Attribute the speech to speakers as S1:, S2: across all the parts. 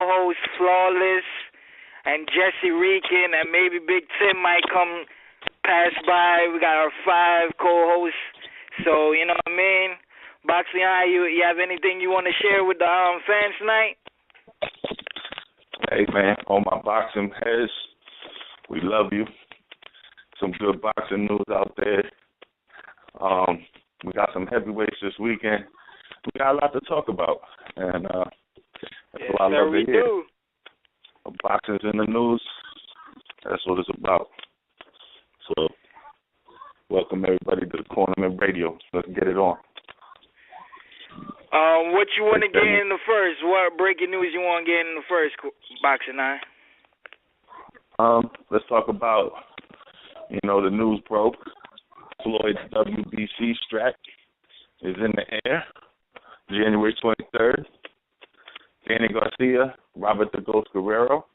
S1: co-host Flawless and Jesserican, and maybe Big Tim might come pass by. We got our 5 co-hosts, so you know what I mean. Boxingeye, you have anything you want to share with the fans tonight?
S2: Hey man, all my boxing heads, we love you. Some good boxing news out there. We got some heavyweights this weekend. We got a lot to talk about, and that's what I love to hear.
S1: Do.
S2: Boxing's in the news. That's what it's about. So, welcome everybody to the Cornermen Radio. Let's get it on.
S1: What you want to get in the first? What breaking news you want to get in the first, Boxing Eye?
S2: Let's talk about, the news broke. Floyd's WBC strap is in the air, January 23rd. Danny Garcia, Robert the Ghost Guerrero.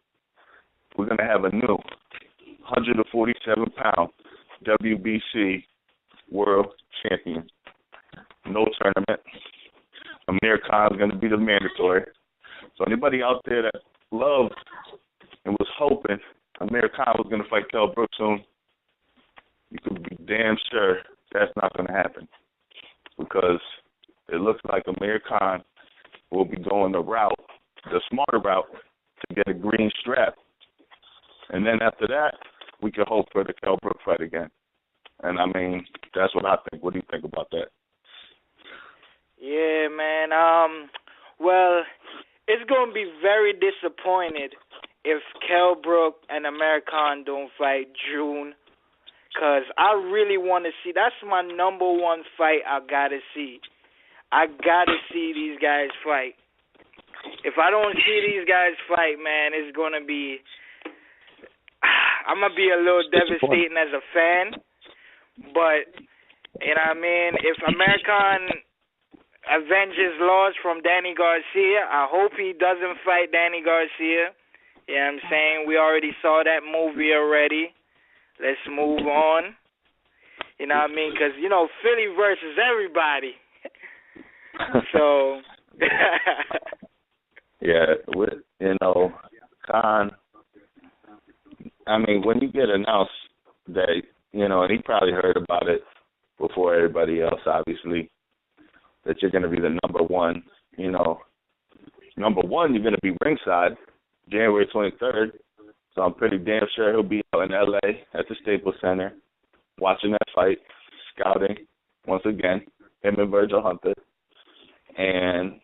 S2: We're going to have a new 147-pound WBC world champion. No tournament. Amir Khan is going to be the mandatory. So anybody out there that loved and was hoping Amir Khan was going to fight Kell Brook soon, you could be damn sure that's not going to happen, because it looks like Amir Khan will be going the smarter route, to get a green strap. And then after that, we can hope for the Kell Brook fight again. And, that's what I think. What do you think about that?
S1: Yeah, man. Well, it's going to be very disappointed if Kell Brook and Amir Khan don't fight June, because I really want to see. That's my number one fight I got to see. I got to see these guys fight. If I don't see these guys fight, man, it's going to be, I'm going to be a little devastating as a fan. But, you know what I mean? If Amir Khan avenges loss from Danny Garcia, I hope he doesn't fight Danny Garcia. You know what I'm saying? We already saw that movie already. Let's move on. You know what I mean? Because, Philly versus everybody. So...
S2: Yeah, Khan, when you get announced that, and he probably heard about it before everybody else, obviously, that you're going to be the number one, you're going to be ringside January 23rd, so I'm pretty damn sure he'll be out in L.A. at the Staples Center watching that fight, scouting, once again, him and Virgil Hunter, and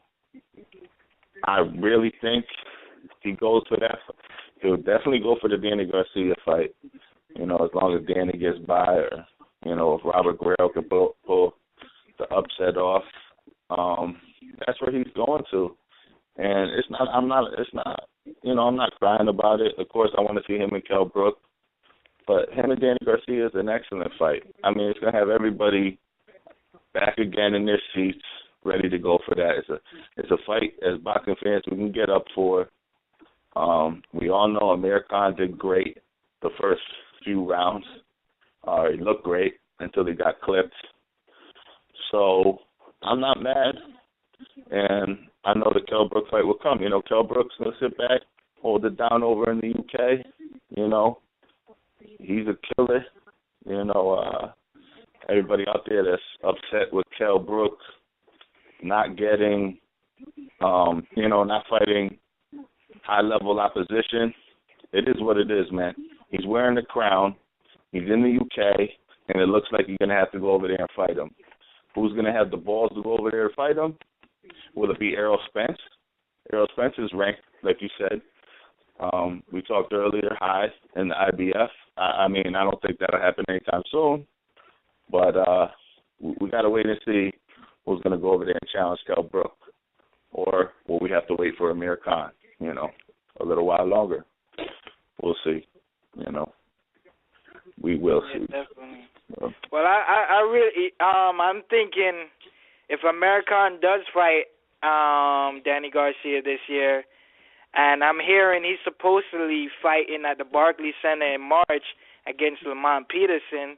S2: I really think he goes for that. He'll definitely go for the Danny Garcia fight, as long as Danny gets by, or, if Robert Guerrero can pull the upset off. That's where he's going to. And I'm not crying about it. Of course, I want to see him and Kell Brook. But him and Danny Garcia is an excellent fight. It's going to have everybody back again in their seats, ready to go for that. It's a fight as boxing fans we can get up for. We all know Amir Khan did great the first few rounds. He looked great until he got clipped. So I'm not mad, and I know the Kell Brook fight will come. Kell Brook's gonna sit back, hold it down over in the UK. He's a killer. Everybody out there that's upset with Kell Brook not getting, not fighting high-level opposition. It is what it is, man. He's wearing the crown. He's in the UK, and it looks like you're going to have to go over there and fight him. Who's going to have the balls to go over there and fight him? Will it be Errol Spence? Errol Spence is ranked, like you said. We talked earlier, high in the IBF. I don't think that'll happen anytime soon. But we got to wait and see who's going to go over there and challenge Kell Brook. Or will we have to wait for Amir Khan, a little while longer? We'll see, We will see.
S1: Definitely. Well, I really, I'm thinking if Amir Khan does fight Danny Garcia this year, and I'm hearing he's supposedly fighting at the Barclays Center in March against Lamont Peterson.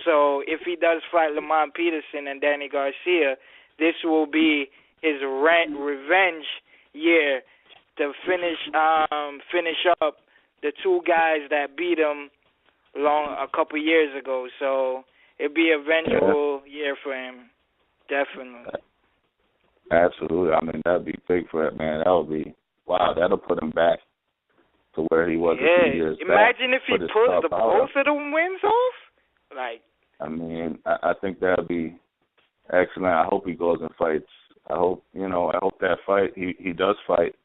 S1: So if he does fight Lamont Peterson and Danny Garcia, this will be his revenge year to finish up the two guys that beat him a couple years ago. So it'd be a vengeful year for him, definitely.
S2: Absolutely. I mean, that'd be big for it, man. That would be wow. That'll put him back to where he was a few years back.
S1: Imagine if he pulls both of them wins off. Like,
S2: I mean, I think that'd be excellent. I hope he goes and fights. I hope that fight he does fight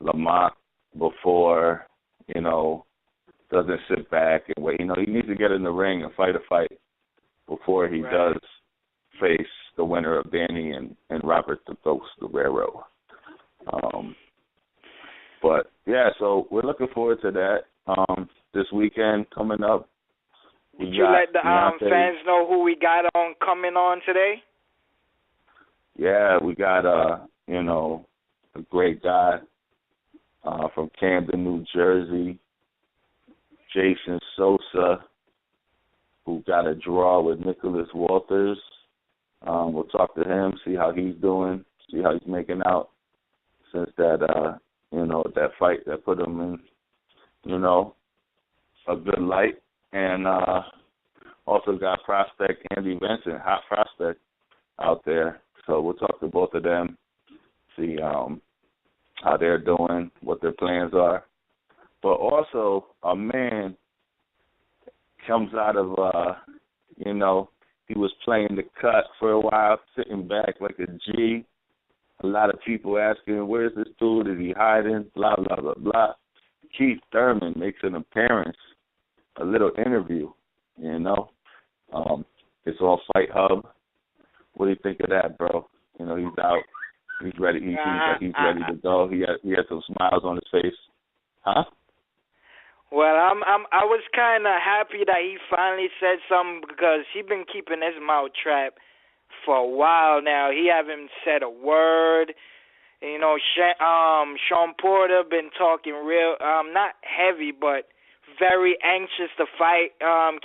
S2: Lamont before, doesn't sit back and wait. He needs to get in the ring and fight a fight before he does face the winner of Danny and Robert the Ghost Guerrero. But yeah, so we're looking forward to that. This weekend coming up.
S1: Did you let the fans know who we got on coming on today?
S2: Yeah, we got a great guy from Camden, New Jersey, Jason Sosa, who got a draw with Nicholas Walters. We'll talk to him, see how he's doing, see how he's making out since that that fight that put him in, a good light. And also got prospect Andy Vences, hot prospect out there. So we'll talk to both of them, see how they're doing, what their plans are. But also a man comes out of, he was playing the cut for a while, sitting back like a G. A lot of people asking, where's this dude? Is he hiding? Blah, blah, blah, blah. Keith Thurman makes an appearance, a little interview, It's on Fight Hub. What do you think of that, bro? He's out. He's ready. He seems like he's ready to go. He had some smiles on his face. Huh?
S1: Well, I was kind of happy that he finally said something because he's been keeping his mouth trapped for a while now. He haven't said a word. Sean Porter been talking real, not heavy, but very anxious to fight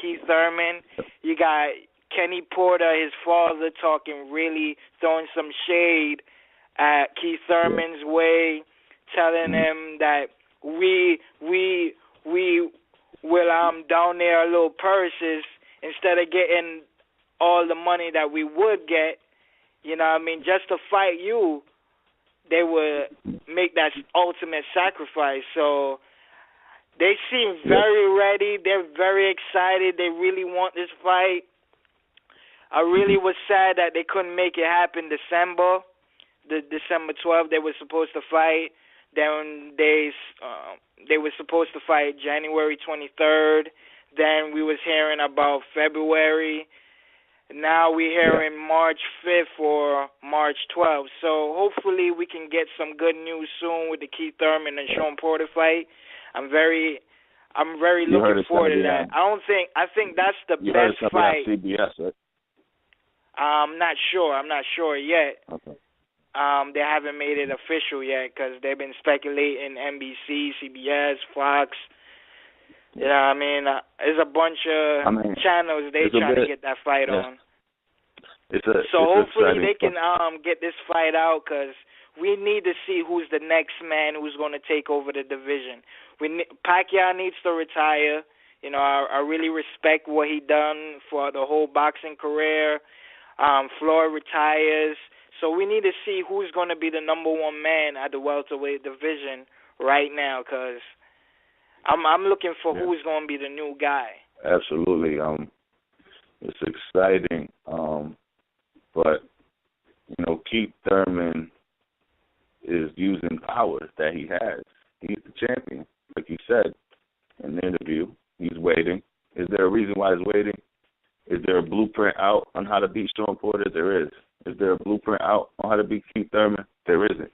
S1: Keith Thurman. You got Kenny Porter, his father, throwing some shade at Keith Thurman's way, telling him that we will down there little purses instead of getting all the money that we would get. Just to fight you, they would make that ultimate sacrifice. So they seem very ready. They're very excited. They really want this fight. I really was sad that they couldn't make it happen December 12th. They were supposed to fight. Then they were supposed to fight January 23rd. Then we was hearing about February. Now we're hearing March 5th or March 12th. So hopefully we can get some good news soon with the Keith Thurman and Sean Porter fight. I'm very looking forward to that. I think that's the best fight.
S2: You heard it's going to be on CBS, right?
S1: I'm not sure yet.
S2: Okay.
S1: They haven't made it official yet because they've been speculating NBC, CBS, Fox. There's a bunch of channels they trying to get that fight on. Hopefully they can get this fight out because we need to see who's the next man who's going to take over the division. Pacquiao needs to retire. I really respect what he done for the whole boxing career. Floyd retires. So we need to see who's going to be the number one man at the welterweight division right now because I'm looking for who's going to be the new guy.
S2: Absolutely. It's exciting. But, Keith Thurman is using powers that he has. He's the champion. Like you said in the interview, he's waiting. Is there a reason why he's waiting? Is there a blueprint out on how to beat Sean Porter? There is. Is there a blueprint out on how to beat Keith Thurman? There isn't.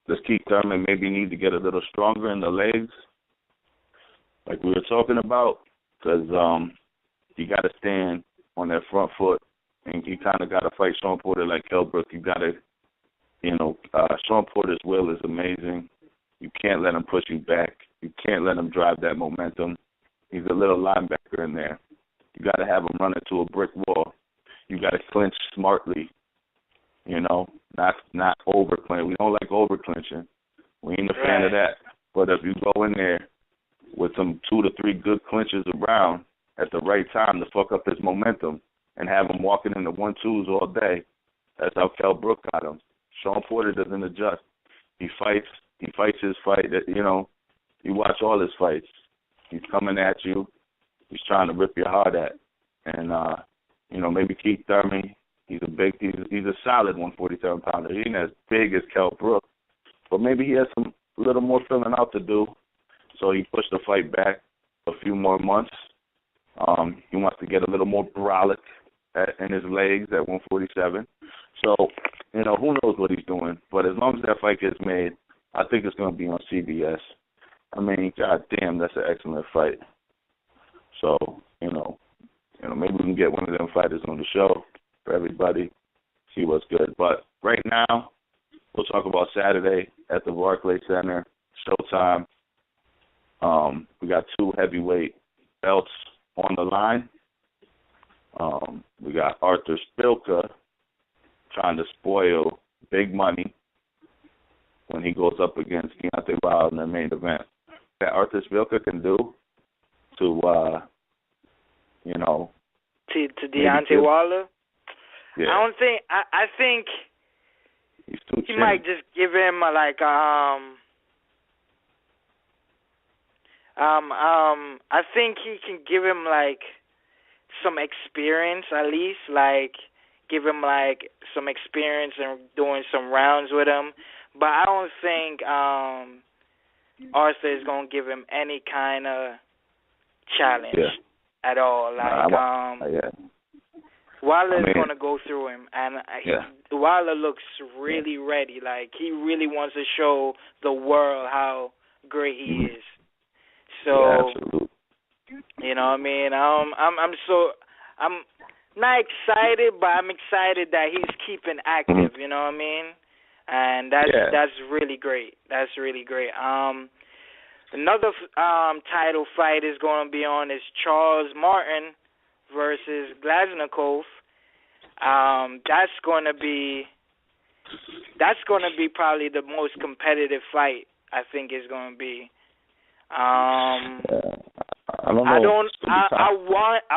S2: Does Keith Thurman maybe need to get a little stronger in the legs, like we were talking about? Because you got to stand on that front foot, and you kind of got to fight Sean Porter like Hellbrook. You got to, Sean Porter's will is amazing. You can't let him push you back. You can't let him drive that momentum. He's a little linebacker in there. You got to have him run into a brick wall. You got to clinch smartly, not over clinch. We don't like over clinching. We ain't a fan of that. But if you go in there with some 2 to 3 good clinches around at the right time to fuck up his momentum and have him walking in the 1-2s all day, that's how Kell Brook got him. Sean Porter doesn't adjust. He fights his fight. You know, you watch all his fights. He's coming at you. He's trying to rip your heart at. And, you know, maybe Keith Thurman, he's a solid 147-pounder. He ain't as big as Kell Brook, but maybe he has a little more filling out to do. So he pushed the fight back a few more months. He wants to get a little more brolic in his legs at 147. So, you know, who knows what he's doing. But as long as that fight gets made, I think it's going to be on CBS. I mean, goddamn, that's an excellent fight. So, you know, maybe we can get one of them fighters on the show for everybody, see what's good. But right now, we'll talk about Saturday at the Barclays Center, Showtime. We got 2 heavyweight belts on the line. We got Artur Szpilka trying to spoil big money when he goes up against Deontay Wilder in the main event. That Artur Szpilka can do to you know,
S1: to Deontay Wilder.
S2: Yeah.
S1: I think
S2: he's too
S1: he might just give him I think he can give him like some experience at least, like give him like some experience and doing some rounds with him. But I don't think Arthur is gonna give him any kind of challenge at all. Like Wilder is gonna go through him, and Wilder looks really ready. Like he really wants to show the world how great he is. So, you know what I mean? I'm not excited, but I'm excited that he's keeping active. You know what I mean? And that's really great. That's really great. Another title fight is going to be on is Charles Martin versus Glazkov. That's going to be probably the most competitive fight I think is going to be. I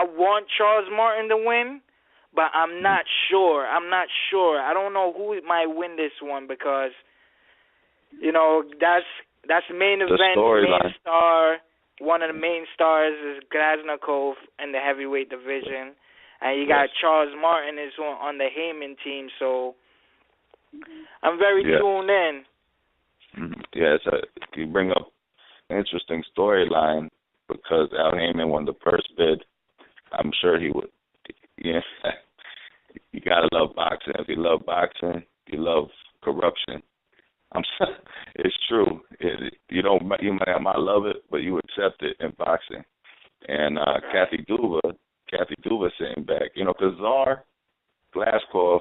S1: want Charles Martin to win, but I'm not sure. I don't know who might win this one because, you know, that's main event, main star. One of the main stars is Glazkov in the heavyweight division, and you got Charles Martin is on the Heyman team. So I'm very tuned in.
S2: Yeah, you bring up interesting storyline because Al Heyman won the first bid. I'm sure he would. Yeah, you gotta love boxing. If you love boxing, you love corruption. It's true. You might love it, but you accept it in boxing. And Kathy Duva saying back, you know, because Tsar Glazkov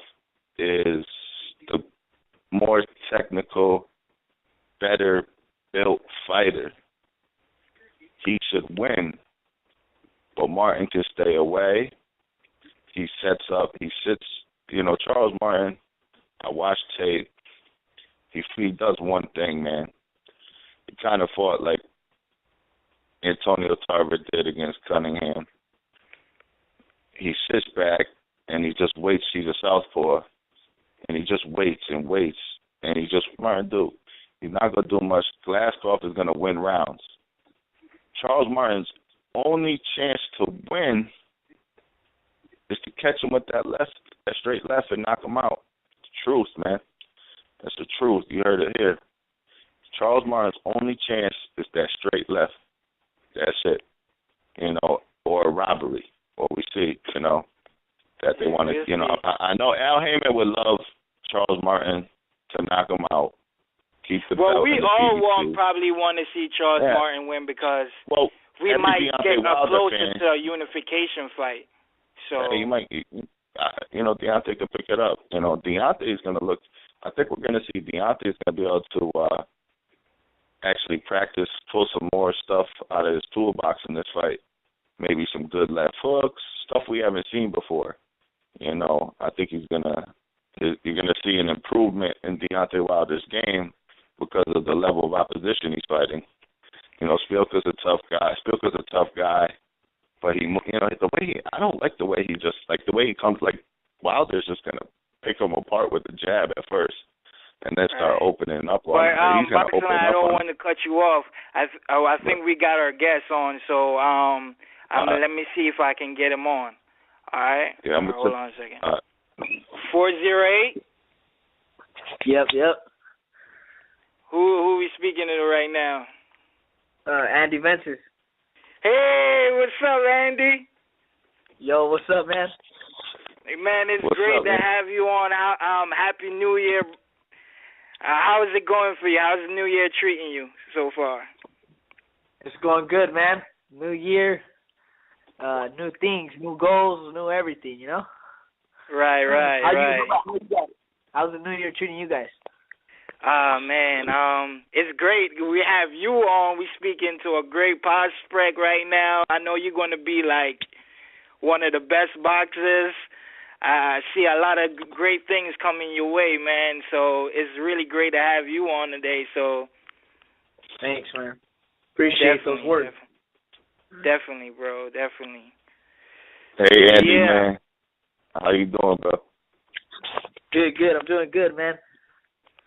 S2: is the more technical, better built fighter. He should win, but Martin can stay away. He sits, you know, Charles Martin, I watched tape. He does one thing, man. He kind of fought like Antonio Tarver did against Cunningham. He sits back and he just waits. He's a southpaw, and he just waits and waits, and he just Martin do. He's not gonna do much. Glazkov is gonna win rounds. Charles Martin's only chance to win is to catch him with that straight left and knock him out. It's the truth, man. That's the truth. You heard it here. Charles Martin's only chance is that straight left. That's it. You know, or a robbery. Or we see, you know, that they want to, you know. I know Al Heyman would love Charles Martin to knock him out. Keep the belt.
S1: We all probably want to see Charles Martin win because we might get closer to a unification fight. So
S2: you might, you know, Deontay could pick it up. You know, Deontay is going to look. I think we're going to see Deontay is going to be able to actually practice, pull some more stuff out of his toolbox in this fight. Maybe some good left hooks, stuff we haven't seen before. You know, I think you're gonna see an improvement in Deontay Wilder's game because of the level of opposition he's fighting. You know, Szpilka's a tough guy, but I don't like the way he just, like, the way he comes, like, Wilder's just going to pick him apart with the jab at first and then start opening up on him. He's going to open up.
S1: I don't want to cut you off. I think we got our guest on, so let me see if I can get him on. All right?
S2: Yeah,
S1: hold on a second. 408?
S3: Yep.
S1: Who we speaking to right now?
S3: Andy Vences.
S1: Hey, what's up, Andy?
S3: Yo, what's up, man?
S1: Hey, man, it's great to have you on. Happy New Year. How is it going for you? How's the New Year treating you so far?
S3: It's going good, man. New year, new things, new goals, new everything, you know?
S1: Right.
S3: How's the New Year treating you guys?
S1: Man, it's great. We have you on. We speaking to a great prospect right now. I know you're going to be like one of the best boxers. I see a lot of great things coming your way, man. So it's really great to have you on today. So
S3: thanks, man. Appreciate those words.
S1: Definitely, bro. Definitely.
S2: Hey, Andy, man. How you doing, bro?
S3: Good. I'm doing good, man.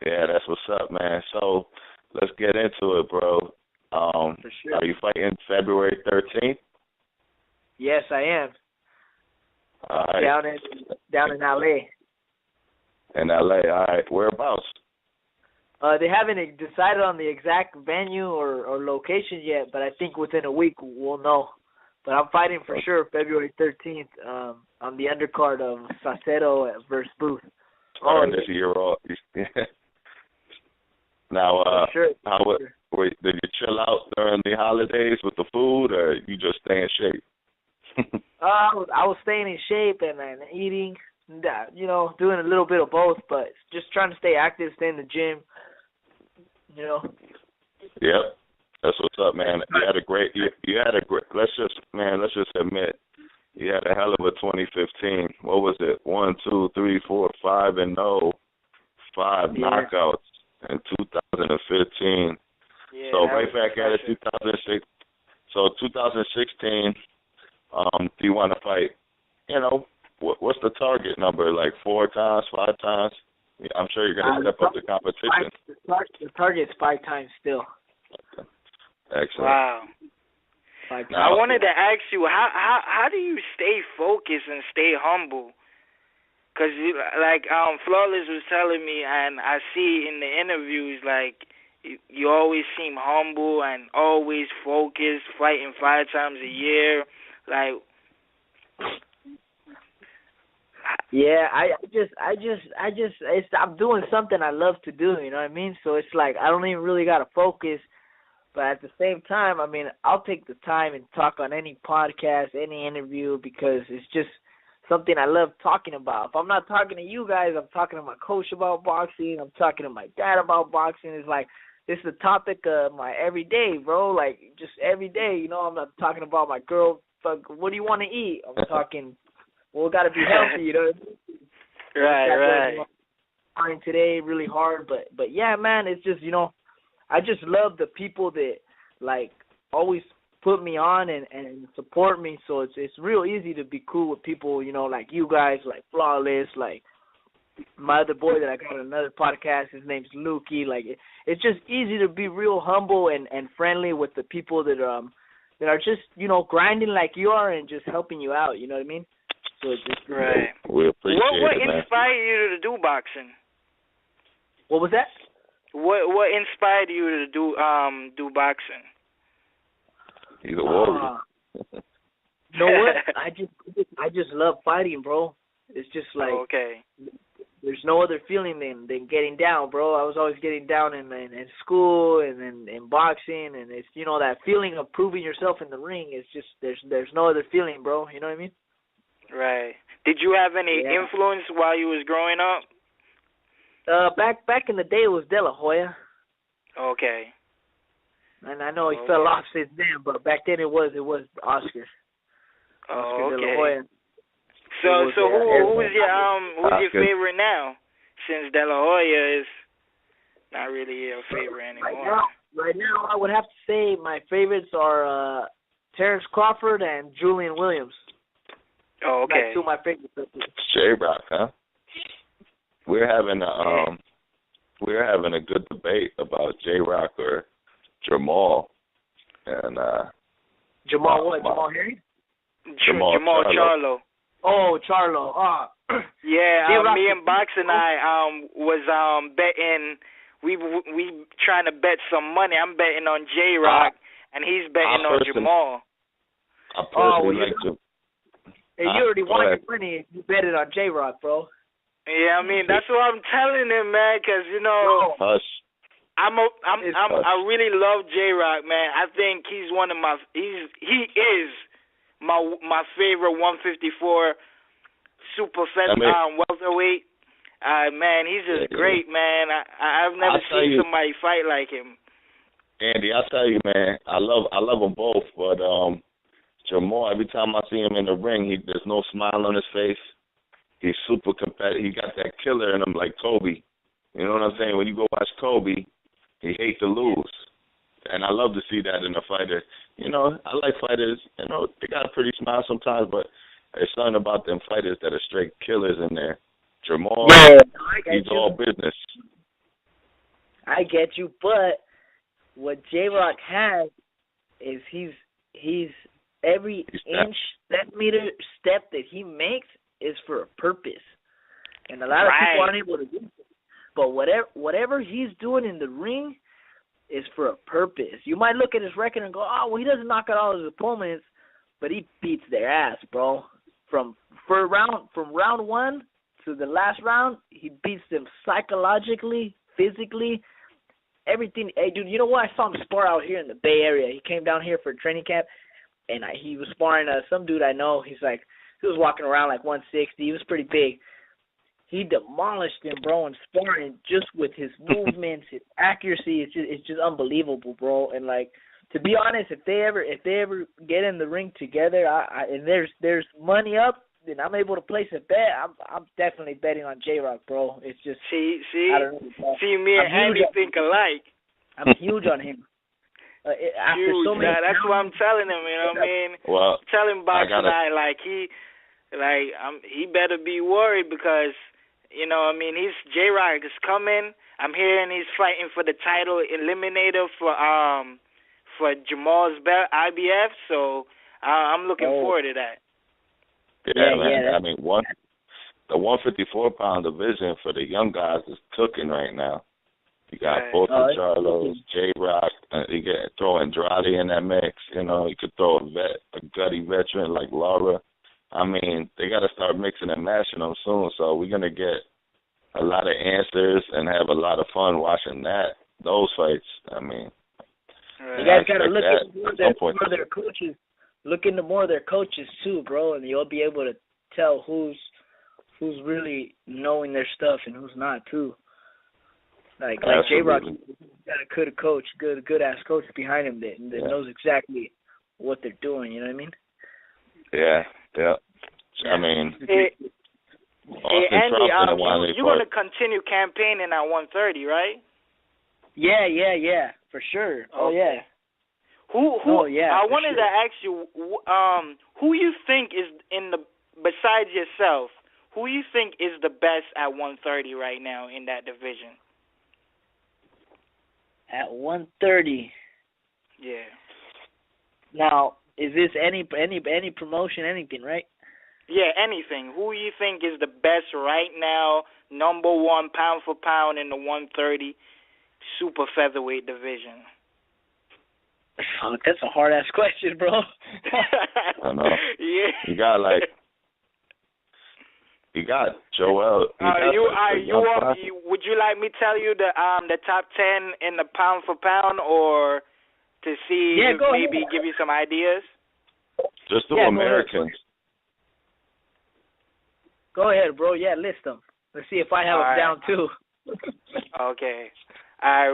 S2: Yeah, that's what's up, man. So let's get into it, bro.
S3: For sure.
S2: Are you fighting February 13th?
S3: Yes, I am.
S2: All right.
S3: Down in L.A.
S2: In L.A., all right. Whereabouts?
S3: They haven't decided on the exact venue or location yet, but I think within a week we'll know. But I'm fighting for sure February 13th on the undercard of Sacero versus Booth.
S2: This year, Now, did you chill out during the holidays with the food, or you just stay in shape?
S3: I was staying in shape and eating, you know, doing a little bit of both, but just trying to stay active, stay in the gym, you know.
S2: Yep, that's what's up, man. Let's just admit, you had a hell of a 2015. What was it? 1, 2, 3, 4, 5-0, 5 knockouts in 2015.
S1: Yeah,
S2: so right back at it, 2006. So 2016, do you want to fight? You know, what's the target number? Like 4 times, 5 times? I'm sure you're going to step up the competition.
S3: The target's 5 times still.
S2: Okay. Excellent.
S1: Wow. I wanted to ask you, how do you stay focused and stay humble? Because, Flawless was telling me, and I see in the interviews, like, you always seem humble and always focused, fighting 5 times a year. Like,
S3: yeah, I'm doing something I love to do, you know what I mean? So it's like I don't even really got to focus. But at the same time, I mean, I'll take the time and talk on any podcast, any interview, because it's just something I love talking about. If I'm not talking to you guys, I'm talking to my coach about boxing. I'm talking to my dad about boxing. It's like this is the topic of my everyday, bro. Like just every day, you know. I'm not talking about my girl. Fuck, what do you want to eat? I'm talking. Well, got to be healthy, you know.
S1: Right.
S3: Trying today really hard, but yeah, man, it's just, you know, I just love the people that like always put me on and support me. So it's real easy to be cool with people, you know, like you guys, like Flawless, like my other boy that I got on another podcast. His name's Lukey. Like it's just easy to be real humble and friendly with the people that are just, you know, grinding like you are and just helping you out. You know what I mean? So it's just
S1: right.
S2: We appreciate
S1: what
S2: it, man.
S1: inspired you to do boxing?
S3: What was that?
S1: What inspired you to do boxing?
S2: He's a warrior.
S3: You know what? I just love fighting, bro. It's just like there's no other feeling than getting down, bro. I was always getting down in school and in boxing, and it's, you know, that feeling of proving yourself in the ring. It's just there's no other feeling, bro. You know what I mean?
S1: Right. Did you have any influence while you was growing up?
S3: Back in the day, it was De La Hoya.
S1: Okay.
S3: And I know he fell off since then, but back then it was Oscar.
S1: Oscar
S3: De La Hoya.
S1: So who's your favorite now? Since De La Hoya is, not really a favorite anymore.
S3: Right now, I would have to say my favorites are Terrence Crawford and Julian Williams.
S1: Oh, okay.
S3: That's two of my favorites.
S2: J-Rock, huh? We're having a good debate about J-Rock or Jamal. And
S3: Jamal what? Jamal Harry?
S2: Jamal
S1: Charlo.
S3: Oh, Charlo.
S1: Yeah, me and Box and I was betting. We trying to bet some money. I'm betting on J-Rock, and he's betting on Jamal.
S2: I personally like to.
S3: Hey, you already won your money if you bet it on J-Rock, bro.
S1: Yeah, I mean that's what I'm telling him, man. Because
S2: Hush.
S1: I really love J-Rock, man. I think he's one of my. He is my favorite 154 super welterweight. Man, he's just great, man. I've never seen somebody fight like him.
S2: Andy, I'll tell you, man. I love them both, but Jamal, every time I see him in the ring, there's no smile on his face. He's super competitive. He got that killer in him, like Kobe. You know what I'm saying? When you go watch Kobe, he hates to lose, and I love to see that in a fighter. I like fighters. They got a pretty smile sometimes, but there's something about them fighters that are straight killers in there. Jamal, he's all business.
S3: I get you, but what J-Rock has is he's every inch, centimeter, step that he makes is for a purpose, and a lot of people aren't able to do it. But whatever he's doing in the ring is for a purpose. You might look at his record and go, "Oh, well, he doesn't knock out all his opponents," but he beats their ass, bro. From round one to the last round, he beats them psychologically, physically, everything. Hey, dude, you know what? I saw him spar out here in the Bay Area. He came down here for a training camp, and he was sparring some dude I know. He was walking around like 160. He was pretty big. He demolished him, bro, and sparring just with his movements, his accuracy. It's just unbelievable, bro. And to be honest, if they ever get in the ring together, and there's money up, then I'm able to place a bet. I'm definitely betting on J-Rock, bro. It's just
S1: see,
S3: I don't know,
S1: see, me and Andy think alike.
S3: I'm huge on him. After
S1: huge,
S3: so many
S1: that's what I'm telling him. You know what I mean?
S2: Well,
S1: telling Box and I he better be worried because he's J-Rock is coming. I'm hearing he's fighting for the title eliminator for Jamal's belt IBF. So I'm looking forward to that.
S2: Yeah, man. Yeah. I mean, the 154-pound division for the young guys is cooking right now. You got both the Charlos, J-Rock. You get throw Andrade in that mix. You could throw a gutty veteran like Laura. I mean, they got to start mixing and matching them soon. So we're gonna get a lot of answers and have a lot of fun watching those fights. I mean,
S3: you guys got to look into more of their coaches. Look into more of their coaches too, bro, and you'll be able to tell who's really knowing their stuff and who's not too. Like J-Rock, got a good coach, good ass coach behind him that knows exactly what they're doing. You know what I mean?
S2: Yeah. I mean,
S1: Andy, you're gonna continue campaigning at 130, right?
S3: Yeah, for sure.
S1: Okay.
S3: Oh yeah.
S1: Who? I wanted to ask you, who you think is besides yourself, who you think is the best at 130 right now in that division?
S3: At 130.
S1: Yeah.
S3: Now, is this any promotion, anything, right?
S1: Yeah, anything. Who you think is the best right now, number one pound for pound in the 130 super featherweight division?
S3: Fuck, that's a hard ass question, bro.
S2: I know.
S1: Yeah.
S2: You got Joel.
S1: Would you like me to tell you the top 10 in the pound for pound, or to see maybe give you some ideas?
S2: Just do Americans.
S3: Go ahead, bro. Yeah, list them. Let's see if I have them down too.
S1: Okay.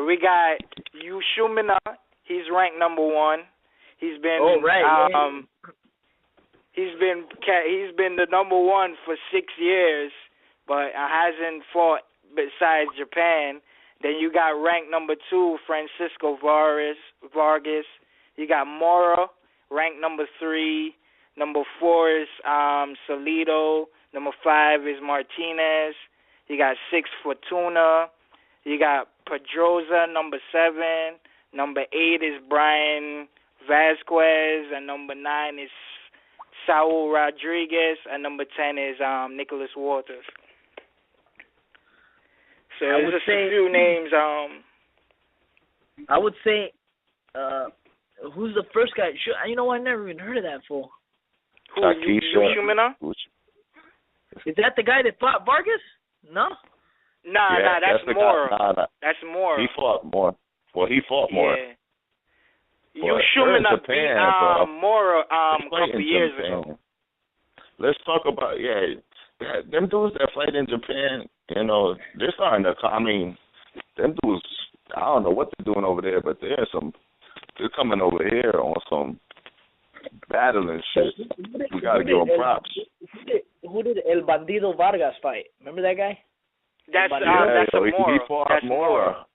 S1: We got Yu Shumina. He's ranked number one. He's been he's been the number one for 6 years, but hasn't fought besides Japan. Then you got ranked number 2, Francisco Vargas. You got Mora, ranked number 3. Number 4 is Salido. Number 5 is Martinez. You got 6, Fortuna. You got Pedroza, number 7. Number 8 is Brian Vasquez. And number 9 is Saul Rodriguez. And number 10 is Nicholas Walters. So there's just a few names.
S3: I would say, who's the first guy? You know, I never even heard of that fool.
S1: Who? Yushimina?
S3: Is that the guy that fought Vargas? No?
S1: Nah, that's Mora. That's Mora.
S2: He fought more. Well, he fought more.
S1: Yeah. Yushimina beat Mora a couple years ago.
S2: Let's talk about, them dudes that fight in Japan, you know, they're starting to, I mean, them dudes, I don't know what they're doing over there, but they're coming over here on some battling shit. We got to give them props.
S3: Who did El Bandido Vargas fight? Remember that guy?
S1: That's Mora.
S2: He fought Mora.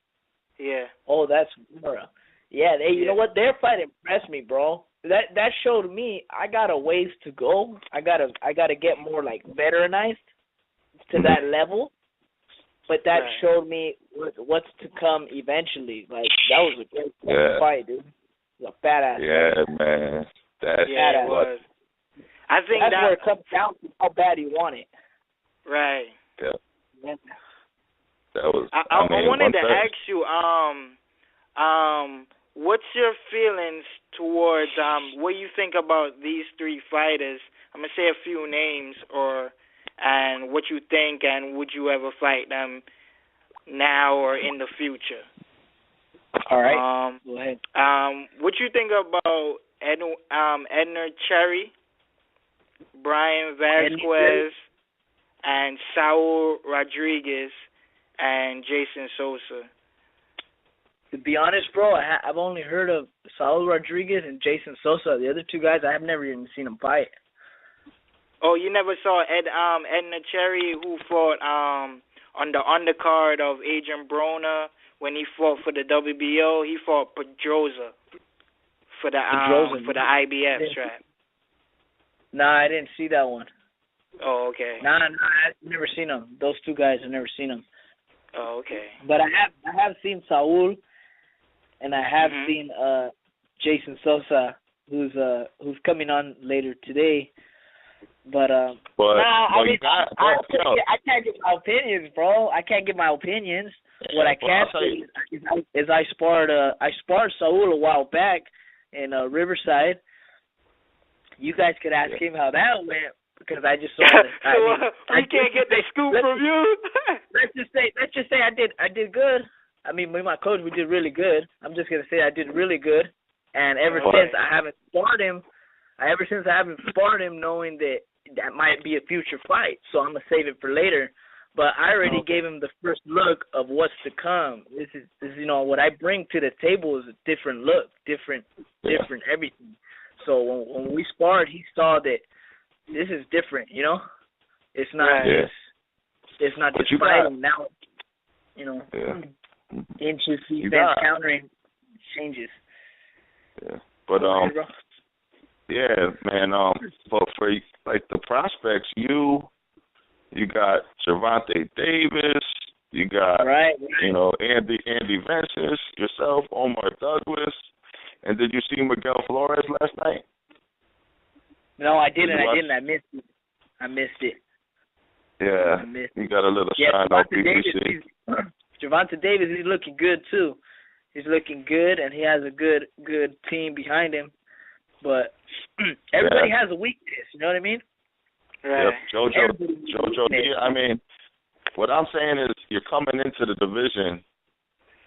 S1: Yeah.
S3: Oh, that's Mora. Yeah, you know what? Their fight impressed me, bro. That showed me I got a ways to go. I gotta get more like veteranized to that level. But that showed me what's to come eventually. Like that was a great fight, dude. It was a badass.
S2: Yeah, man. That's
S1: it was. I think
S3: that's where it comes down to how bad you want it.
S1: Right.
S2: Yeah. That was.
S1: I wanted to ask you, what's your feelings towards what you think about these 3 fighters? I'm gonna say a few names, and what you think, and would you ever fight them now or in the future?
S3: All right. Go ahead.
S1: What you think about Edner Cherry, Brian Vasquez, and Saul Rodriguez, and Jason Sosa?
S3: To be honest, bro, I've only heard of Saul Rodriguez and Jason Sosa. The other 2 guys, I have never even seen them fight.
S1: Oh, you never saw Edna Cherry, who fought on the undercard of Adrian Broner when he fought for the WBO? He fought Pedroza for the IBF strap.
S3: Nah, I didn't see that one.
S1: Oh, okay.
S3: Nah, I've never seen them. Those 2 guys, I've never seen them.
S1: Oh, okay.
S3: But I have seen Saul, and I have seen Jason Sosa, who's coming on later today. But I can't give my opinions, bro. I can't give my opinions. What I can say is I sparred Saul a while back in Riverside. You guys could ask him how that went, because I just saw it.
S1: We can't get the scoop from you.
S3: let's just say I did good. I mean, me and my coach, we did really good. I'm just gonna say I did really good. And ever since I haven't sparred him, knowing that might be a future fight, so I'm gonna save it for later. But I already gave him the first look of what's to come. This is what I bring to the table is a different look, different everything. So when we sparred, he saw that this is different. You know, it's not it's not just fighting now. You know, inches, defense, countering, changes.
S2: Yeah, but yeah, man. But for like the prospects, you got Gervonta Davis, you got you know Andy Vences, yourself, Omar Douglas, and did you see Miguel Flores last night?
S3: No, I didn't. I missed it.
S2: Yeah, you got a little shine on BBC.
S3: Gervonta Davis, he's looking good too. He's looking good, and he has a good team behind him. But everybody has a weakness. You know what I mean?
S2: Right. Yep. Jojo. I mean, what I'm saying is you're coming into the division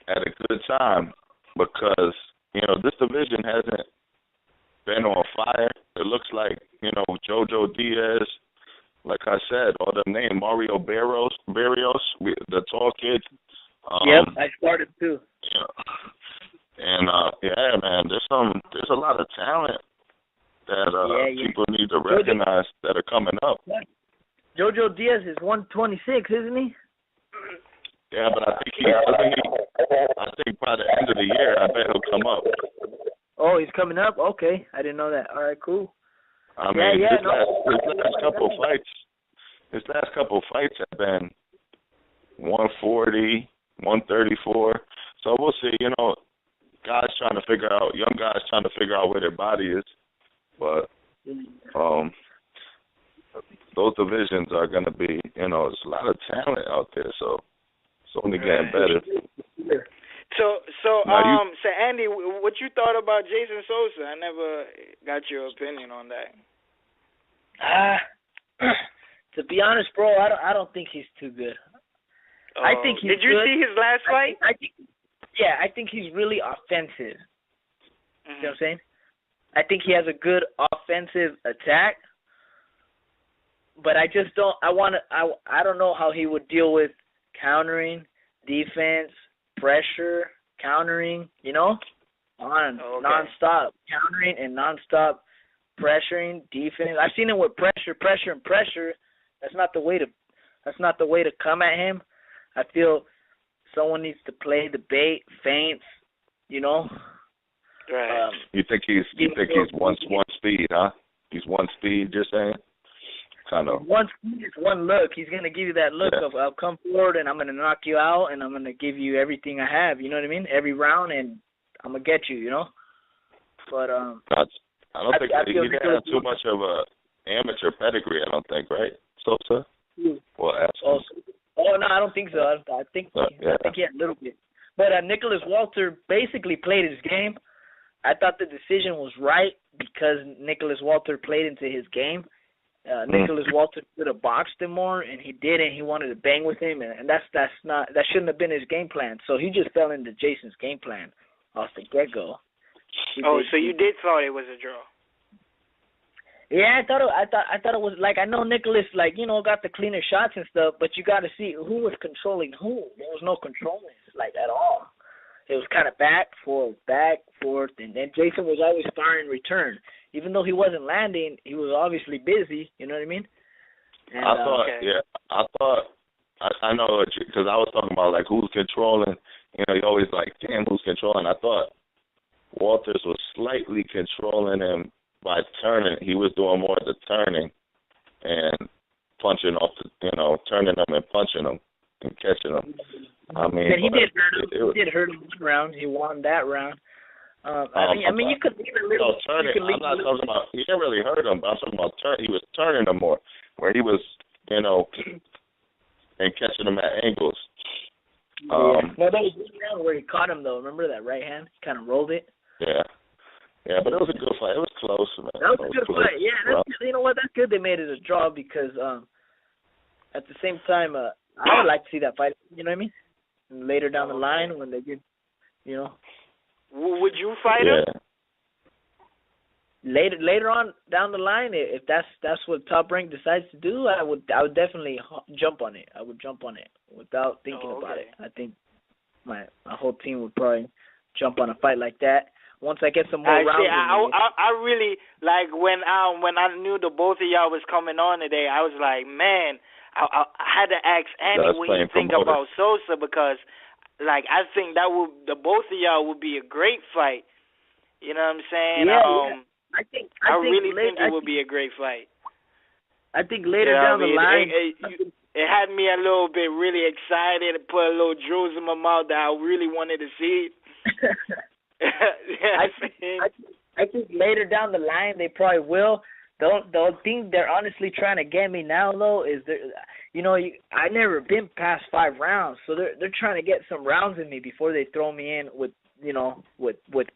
S2: at a good time because you know this division hasn't been on fire. It looks like Jojo Diaz. Like I said, all the name Mario Barrios, the tall kid.
S3: Yep, I started too.
S2: Yeah. And man, there's a lot of talent that people need to recognize that are coming up.
S3: Jojo Diaz is 126, isn't he?
S2: Yeah, but I think by the end of the year, I bet he'll come up.
S3: Oh, he's coming up? Okay. I didn't know that. All right, cool.
S2: I mean, his last couple fights have been 140, 134. So we'll see. You know, young guys trying to figure out where their body is. But those divisions are going to be, you know, there's a lot of talent out there. So it's only getting better.
S1: So Andy, what you thought about Jason Sosa? I never got your opinion on that.
S3: To be honest, bro, I don't think he's too good. I think he's
S1: Did you see his last fight?
S3: I think he's really offensive. You know what I'm saying? I think he has a good offensive attack, but I just don't. I don't know how he would deal with countering, defense, pressure, countering. You know, nonstop countering and nonstop pressuring, defense. I've seen him with pressure, and pressure. That's not the way to come at him. I feel someone needs to play the bait, feints. You know.
S1: Right.
S2: You think he's one speed, huh? He's one speed, you're saying? Kind of.
S3: One speed is one look. He's gonna give you that look of I'll come forward and I'm gonna knock you out and I'm gonna give you everything I have. You know what I mean? Every round, and I'm gonna get you. You know. But
S2: I don't think he didn't have too much of a amateur pedigree. I don't think, right, Sosa? Well,
S3: no, I don't think so. I think he had a little bit. But Nicholas Walter basically played his game. I thought the decision was right because Nicholas Walter played into his game. Nicholas Walter should have boxed him more, and he didn't. He wanted to bang with him, and that shouldn't have been his game plan. So he just fell into Jason's game plan off the get-go.
S1: So you did thought it was a draw?
S3: Yeah, I thought it was like, I know Nicholas, like, you know, got the cleaner shots and stuff, but you got to see who was controlling who. There was no controlling, like, at all. It was kind of back, forth, and then Jason was always firing return. Even though he wasn't landing, he was obviously busy, you know what I mean? And,
S2: I know, because I was talking about, like, who's controlling. You know, you always like, damn, who's controlling? I thought Walters was slightly controlling him by turning. He was doing more of the turning and punching off, turning him and punching him and catching him. I mean,
S3: he did hurt him. He did hurt him one round. He won that round. I mean, you could leave a little.
S2: Turning. I'm not talking about. He didn't really hurt him, but I'm talking about he was turning him more, where he was, and catching him at angles.
S3: No, that was one round where he caught him though. Remember that right hand? He kind of rolled it.
S2: Yeah, but it was a good fight. It was close, man.
S3: That was a good fight. Yeah, you know what? That's good. They made it a draw because at the same time, I would like to see that fight. You know what I mean? Later down the line when they get,
S1: Would you fight him?
S3: Later on down the line, if that's what Top Rank decides to do, I would definitely jump on it. I would jump on it without thinking about it. I think my whole team would probably jump on a fight like that. Once I get some more rounds.
S1: I really, like, when I knew the both of y'all was coming on today, I was like, man, I had to ask Andy what he think about Sosa because, like, I think the both of y'all would be a great fight. You know what I'm saying?
S3: Yeah. I
S1: really think it would be a great fight.
S3: I think later down the line,
S1: it had me a little bit really excited. It put a little jewels in my mouth that I really wanted to see.
S3: I think later down the line they probably will. The thing they're honestly trying to get me now though is I never been past 5 rounds, so they're trying to get some rounds in me before they throw me in with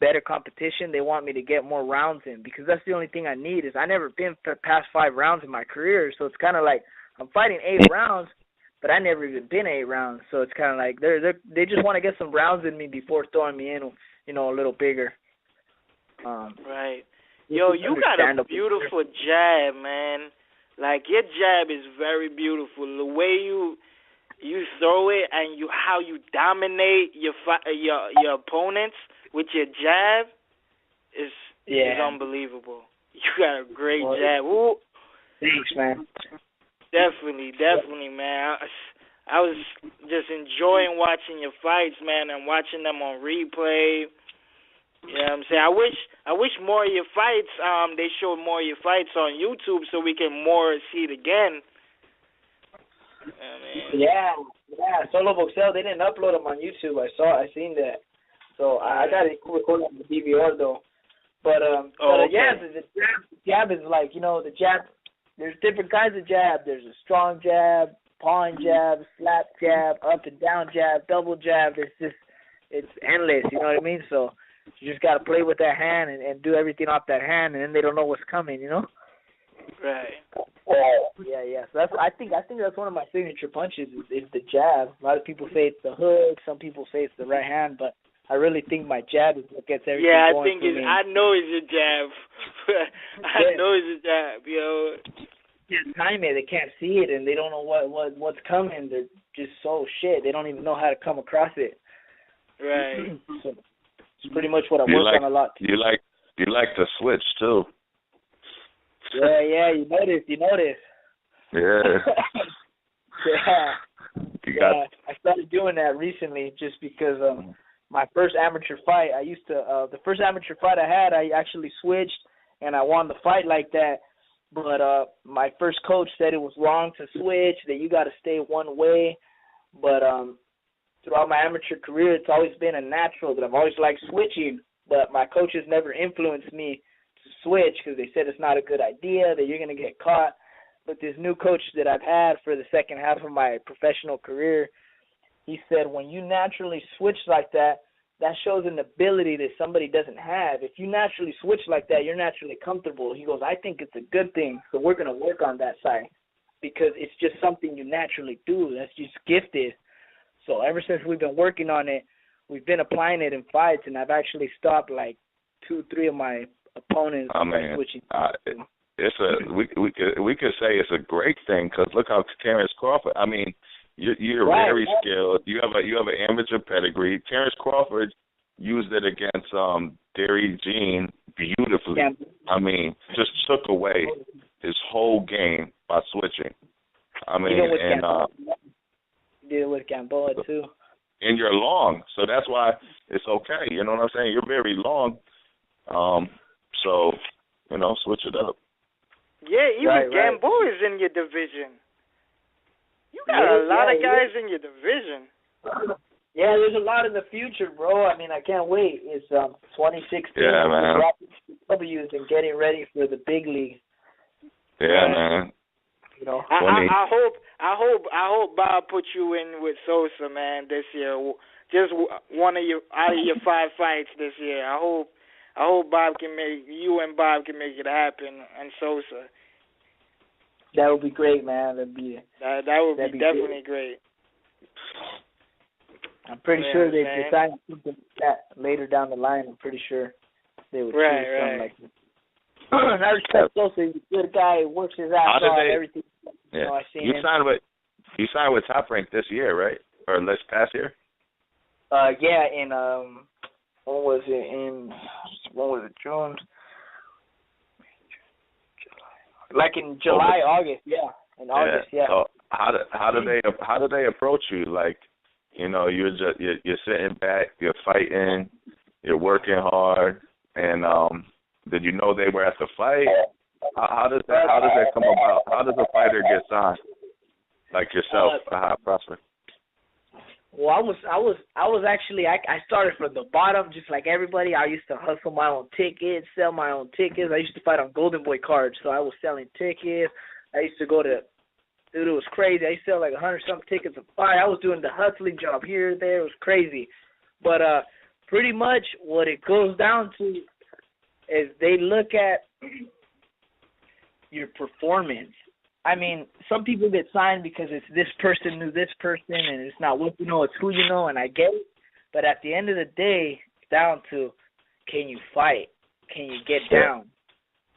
S3: better competition. They want me to get more rounds in because that's the only thing I need. Is I never been past 5 rounds in my career, so it's kind of like I'm fighting 8 rounds, but I never even been 8 rounds. So it's kind of like they just want to get some rounds in me before throwing me in, a little bigger.
S1: Right. Yo, you got a beautiful jab, man. Like, your jab is very beautiful. The way you throw it and how you dominate your opponents with your jab is unbelievable. You got a great jab. Ooh.
S3: Thanks, man.
S1: Definitely, man. just enjoying watching your fights, man, and watching them on replay. You know what I'm saying? I wish more of your fights, they showed more of your fights on YouTube so we can more see it again.
S3: Yeah. Solo Boxeo, they didn't upload them on YouTube. I seen that. So I got it recorded on the DVR though. But
S1: okay.
S3: Yeah, the jab is like, you know, the jab. There's different kinds of jab. There's a strong jab, pawing jab, slap jab, up and down jab, double jab. It's endless. You know what I mean? So you just got to play with that hand and do everything off that hand, and then they don't know what's coming, you know?
S1: Right.
S3: Yeah. So I think that's one of my signature punches is the jab. A lot of people say it's the hook. Some people say it's the right hand, but I really think my jab is what gets everything going for me.
S1: I know it's your jab. I know it's your jab, yo.
S3: Can't time it. They can't see it, and they don't know what's coming. They're just so shit. They don't even know how to come across it.
S1: Right.
S3: So it's pretty much what I work on a lot.
S2: You like to switch too.
S3: Yeah. You notice.
S2: Yeah.
S3: Yeah. I started doing that recently just because my first amateur fight, the first amateur fight I had, I actually switched and I won the fight like that. But my first coach said it was wrong to switch, that you got to stay one way. But throughout my amateur career, it's always been a natural that I've always liked switching. But my coaches never influenced me to switch because they said it's not a good idea, that you're going to get caught. But this new coach that I've had for the second half of my professional career, he said when you naturally switch like that, that shows an ability that somebody doesn't have. If you naturally switch like that, you're naturally comfortable. He goes, I think it's a good thing, so we're going to work on that side because it's just something you naturally do. That's just gifted. So ever since we've been working on it, we've been applying it in fights, and I've actually stopped like 2-3 of my opponents by switching.
S2: We could say it's a great thing because look how Terrence Crawford. I mean, you're
S3: right,
S2: very skilled. You have an amateur pedigree. Terrence Crawford used it against Derry Jean beautifully.
S3: Yeah.
S2: I mean, just took away his whole game by switching. I mean,
S3: did it with Gamboa too.
S2: And you're long, so that's why it's okay. You know what I'm saying? You're very long, so you know, switch it up.
S1: Yeah, even Gamboa is in your division. You got a lot of guys in your division.
S3: Yeah, there's a lot in the future, bro. I mean, I can't wait. It's 2016.
S2: Yeah, man.
S3: W's and getting ready for the big league.
S2: Yeah, man.
S3: You know,
S1: I hope Bob put you in with Sosa, man, this year. Just one of out of your 5 fights this year. I hope you and Bob can make it happen on Sosa.
S3: That would be great, man. That would be
S1: definitely great.
S3: I'm pretty sure they decided something like that later down the line. I'm pretty sure they would do something like that. I respect Sosa. He's a good guy. He works his ass off. Everything.
S2: Yeah.
S3: You know, I seen
S2: you signed with Top Rank this year, right? Or this past year?
S3: Yeah. In when was it? June. Like in July, August, yeah. In August, yeah.
S2: So how do they approach you? Like, you know, you're sitting back, you're fighting, you're working hard, and did you know they were at the fight? How does that come about? How does a fighter get signed? Like yourself, a high prospect.
S3: Well, I was actually I started from the bottom, just like everybody. I used to hustle my own tickets, sell my own tickets. I used to fight on GoldenBoy cards, so I was selling tickets. I used to go to, dude, it was crazy. I used to sell like 100-something tickets a fight. I was doing the hustling job here, there. It was crazy. But pretty much what it goes down to is they look at your performance. I mean, some people get signed because it's this person knew this person, and it's not what you know, it's who you know, and I get it. But at the end of the day, it's down to, can you fight? Can you get down?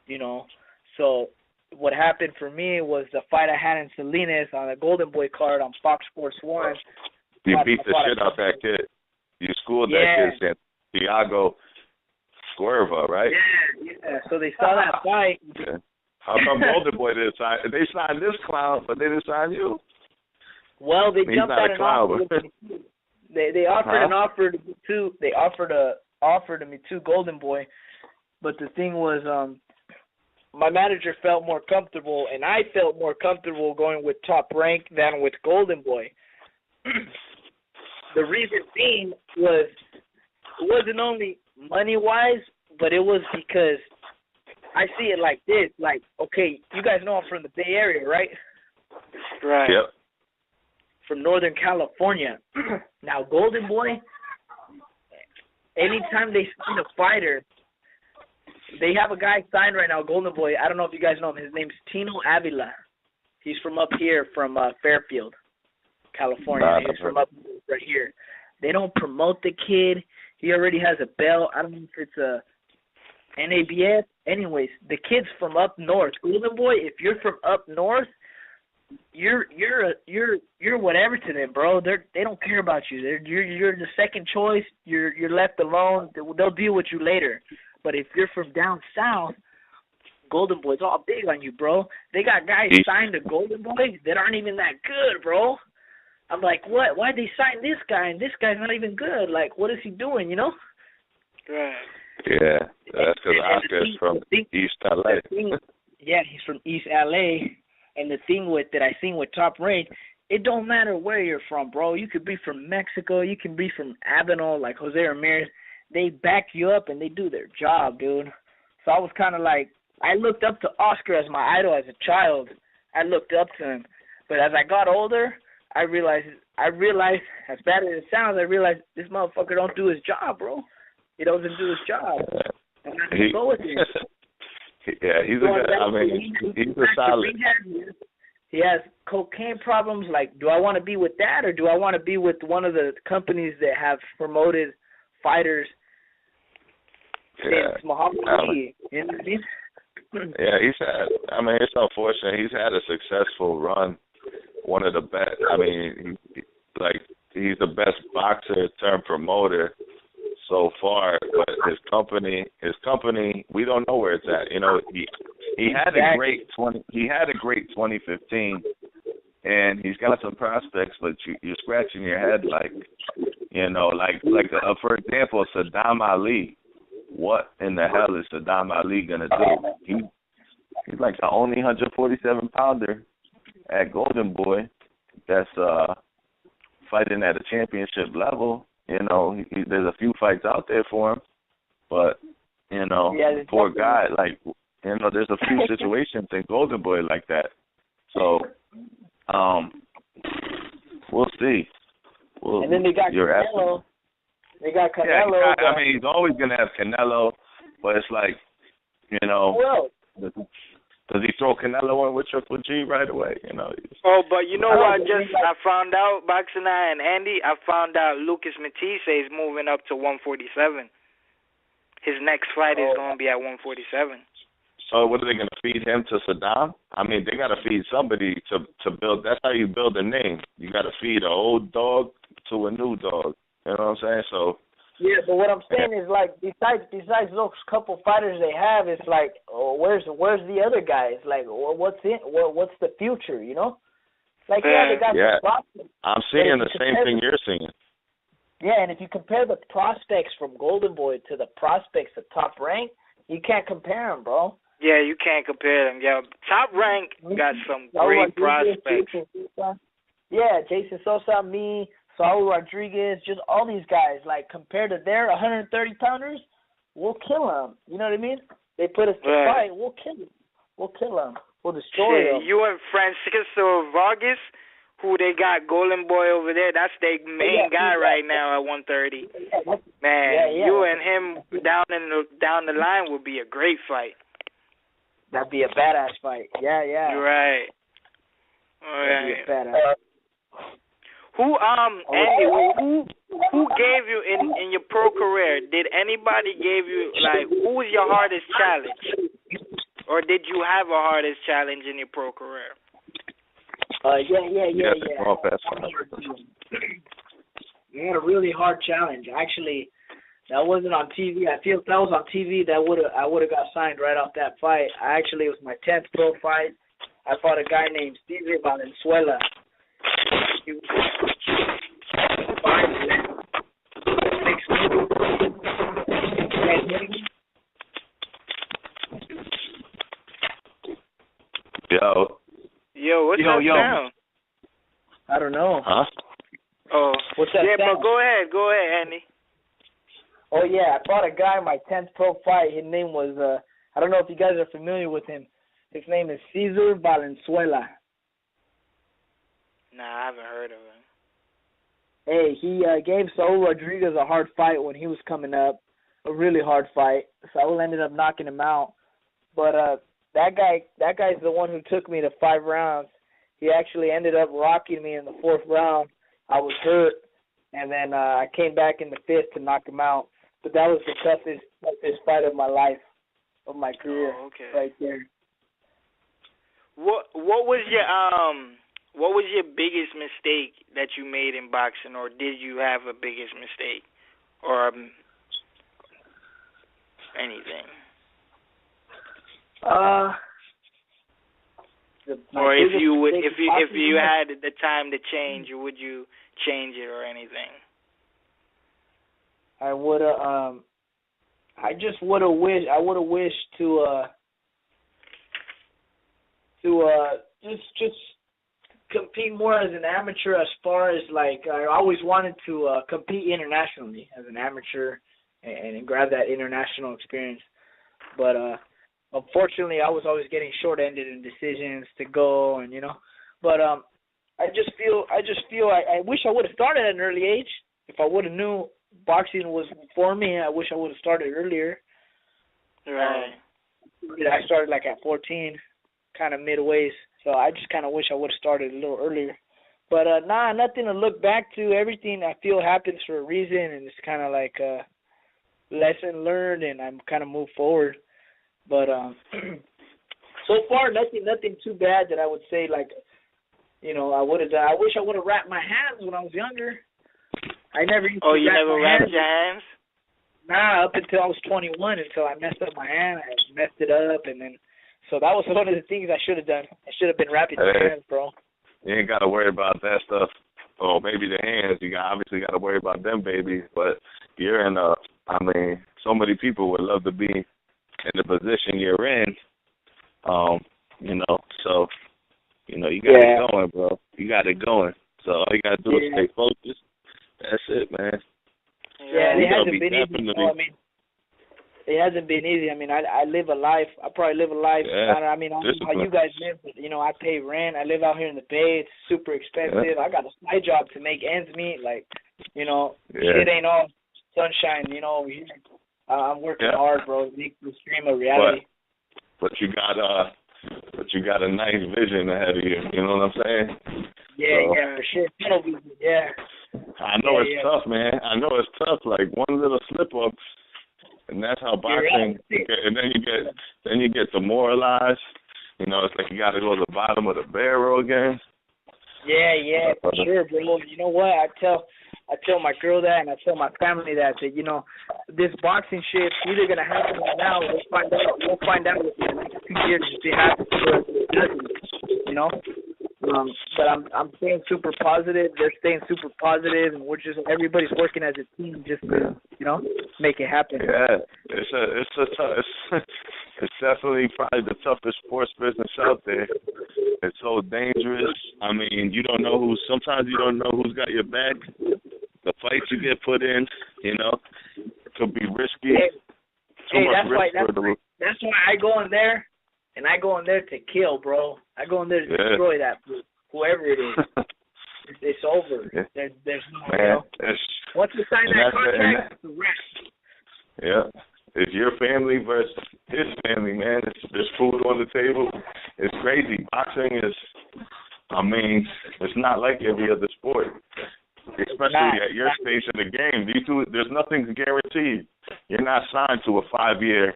S3: You know? So what happened for me was the fight I had in Salinas on a GoldenBoy card on Fox Sports 1.
S2: You beat the shit out that kid. You schooled that kid, Santiago Squerva, right?
S3: Yeah. So they saw that fight.
S2: Yeah. How come GoldenBoy didn't sign? They signed this clown, but they didn't sign you.
S3: Well, they
S2: He's
S3: jumped
S2: not
S3: at
S2: a
S3: an
S2: clown,
S3: offer.
S2: but
S3: They offered
S2: Huh?
S3: an offer to me too. They offered me too, GoldenBoy. But the thing was, my manager felt more comfortable, and I felt more comfortable going with Top Rank than with GoldenBoy. The reason being was, it wasn't only money-wise, but it was because I see it like this. Like, okay, you guys know I'm from the Bay Area, right?
S1: Right.
S2: Yep.
S3: From Northern California. Now, GoldenBoy, anytime they sign a fighter, they have a guy signed right now, GoldenBoy. I don't know if you guys know him. His name's Tino Avila. He's from up here, from Fairfield, California. He's from up right here. They don't promote the kid. He already has a belt. I don't know if it's a NABF. Anyways, the kid's from up north. GoldenBoy, if you're from up north, you're whatever to them, bro. They don't care about you. You're the second choice. You're left alone. They'll deal with you later. But if you're from down south, GoldenBoy's all big on you, bro. They got guys signed to GoldenBoy that aren't even that good, bro. I'm like, what? Why'd they sign this guy? And this guy's not even good. Like, what is he doing, you know?
S1: Right.
S2: Yeah, that's because Oscar's from East LA.
S3: Yeah, he's from East LA. And the thing that I seen with Top Rank, it don't matter where you're from, bro. You could be from Mexico. You can be from Avenal, like Jose Ramirez. They back you up and they do their job, dude. So I was kind of like, I looked up to Oscar as my idol as a child. I looked up to him. But as I got older, I realized, as bad as it sounds, I realized this motherfucker don't do his job, bro. He doesn't do his job. I'm not going to go with him.
S2: Yeah, he's a solid.
S3: He has cocaine problems. Like, do I want to be with that, or do I want to be with one of the companies that have promoted fighters since Muhammad Ali? You know what I mean?
S2: Yeah, it's unfortunate. He's had a successful run. One of the best. I mean, he's the best boxer turned promoter so far, but his company, we don't know where it's at. You know, he had a great 2015, and he's got some prospects, but you're scratching your head, like, you know, for example, Saddam Ali. What in the hell is Saddam Ali gonna do? He's like the only 147 pounder at GoldenBoy that's fighting at a championship level. You know, there's a few fights out there for him, but, you know, poor guy, like, you know, there's a few situations in GoldenBoy like that. So, we'll see.
S3: And then they got Canelo. They got Canelo.
S2: Yeah, I mean, he's always going to have Canelo, but it's like, you know, does he throw Canelo in with Triple G right away? You know.
S1: Oh, but you know what? I found out, Boxingeye and Andy, I found out Lucas Matisse is moving up to 147. His next fight is going to be at 147.
S2: So what are they going to feed him to Saddam? I mean, they got to feed somebody to build. That's how you build a name. You got to feed an old dog to a new dog. You know what I'm saying? So.
S3: Yeah, but what I'm saying is, like, besides those couple fighters they have, it's like, where's the other guys? Like, what's the future? You know? Like, they got some prospects.
S2: I'm seeing the same thing you're seeing.
S3: Yeah, and if you compare the prospects from GoldenBoy to the prospects of Top Rank, you can't compare them, bro.
S1: Yeah, you can't compare them. Yeah, Top Rank got some great prospects.
S3: Yeah, Jason Sosa, me, Saul Rodriguez, just all these guys. Like, compared to their 130-pounders, we'll kill them. You know what I mean? They put us to fight, we'll kill them. We'll kill them. We'll destroy them.
S1: You and Francisco Vargas, who they got GoldenBoy over there, that's their main guy right now at 130. Man, you and him down the line would be a great fight.
S3: That'd be a badass fight. Yeah.
S1: You're right.
S3: That'd be a badass.
S1: Andy, who gave you in your pro career? Did anybody give you, like, who was your hardest challenge, or did you have a hardest challenge in your pro career?
S3: Yeah. We had a really hard challenge. Actually, that wasn't on TV. I feel if that was on TV, I would have got signed right off that fight. It was my 10th pro fight. I fought a guy named Steve Valenzuela. He was 5'6".
S1: Yo, what's that sound?
S3: I don't know.
S2: Huh?
S1: Oh.
S3: What's that sound?
S1: But go ahead, Andy.
S3: Oh, yeah, I fought a guy in my 10th pro fight. His name was, I don't know if you guys are familiar with him. His name is Cesar Valenzuela.
S1: Nah, I haven't heard of him.
S3: Hey, he gave Saul Rodriguez a hard fight when he was coming up, a really hard fight. Saul ended up knocking him out. But that guy's the one who took me to 5 rounds. He actually ended up rocking me in the 4th round. I was hurt, and then I came back in the 5th to knock him out. But that was the toughest fight of my life, of my career, right there.
S1: What was your biggest mistake that you made in boxing, or did you have a biggest mistake, or anything? Or if you had the time to change, would you change it or anything?
S3: I would have. I would have wished to just compete more as an amateur. As far as like, I always wanted to compete internationally as an amateur and grab that international experience. But unfortunately, I was always getting short-ended in decisions to go, and But I just feel I wish I would have started at an early age. If I would have knew boxing was for me, I wish I would have started earlier.
S1: Right.
S3: I started like at 14, kind of midways. So I just kind of wish I would have started a little earlier. But nothing to look back to. Everything I feel happens for a reason, and it's kind of like a lesson learned, and I'm kind of moved forward. But so far, nothing too bad that I would say like, I would have done. I wish I would have wrapped my hands when I was younger. I never used to
S1: you
S3: wrap
S1: never
S3: my
S1: wrapped
S3: hands.
S1: your hands?
S3: Nah, up until I was 21, until I messed up my hand. I messed it up, and then so that was one of the things I should have done. I should have been wrapping my hands, bro.
S2: You ain't got to worry about that stuff. Oh, maybe the hands. You obviously got to worry about them babies. But you're in so many people would love to be in the position you're in. So, you got it going, bro. You got it going. So all you got to do is stay focused. That's it, man.
S3: Yeah, it hasn't been easy. It hasn't been easy. I live a life. I probably live a life.
S2: Yeah.
S3: I don't know how you guys live, but, I pay rent. I live out here in the Bay. It's super expensive. I got a side job to make ends meet. Like, shit ain't all sunshine, over here. I'm working hard, bro. Make this dream a reality.
S2: But you got a nice vision ahead of you. You know what I'm saying?
S3: Yeah, for sure. Yeah.
S2: I know it's tough, man. I know it's tough. Like one little slip up, and that's how boxing. And then you get demoralized. It's like you got to go to the bottom of the barrel again.
S3: Yeah, for sure, bro. You know what? I tell my girl that, and I tell my family that this boxing shit's either gonna happen right now, or we'll find out within the next 2 years if it happens or if it doesn't. But I'm staying super positive. They're staying super positive, and everybody's working as a team just to make it happen.
S2: Yeah, it's definitely probably the toughest sports business out there. It's so dangerous. You don't know sometimes you don't know who's got your back. The fights you get put in, could be risky.
S3: That's why I go in there, and I go in there to kill, bro. I go in there to destroy that, whoever it is. It's over. Yeah. There's no, once you sign that contract, it's a wrap.
S2: Yeah. It's your family versus his family, man. There's food on the table. It's crazy. Boxing is, it's not like every other sport, especially at your stage of the game. There's nothing guaranteed. You're not signed to a 5-year,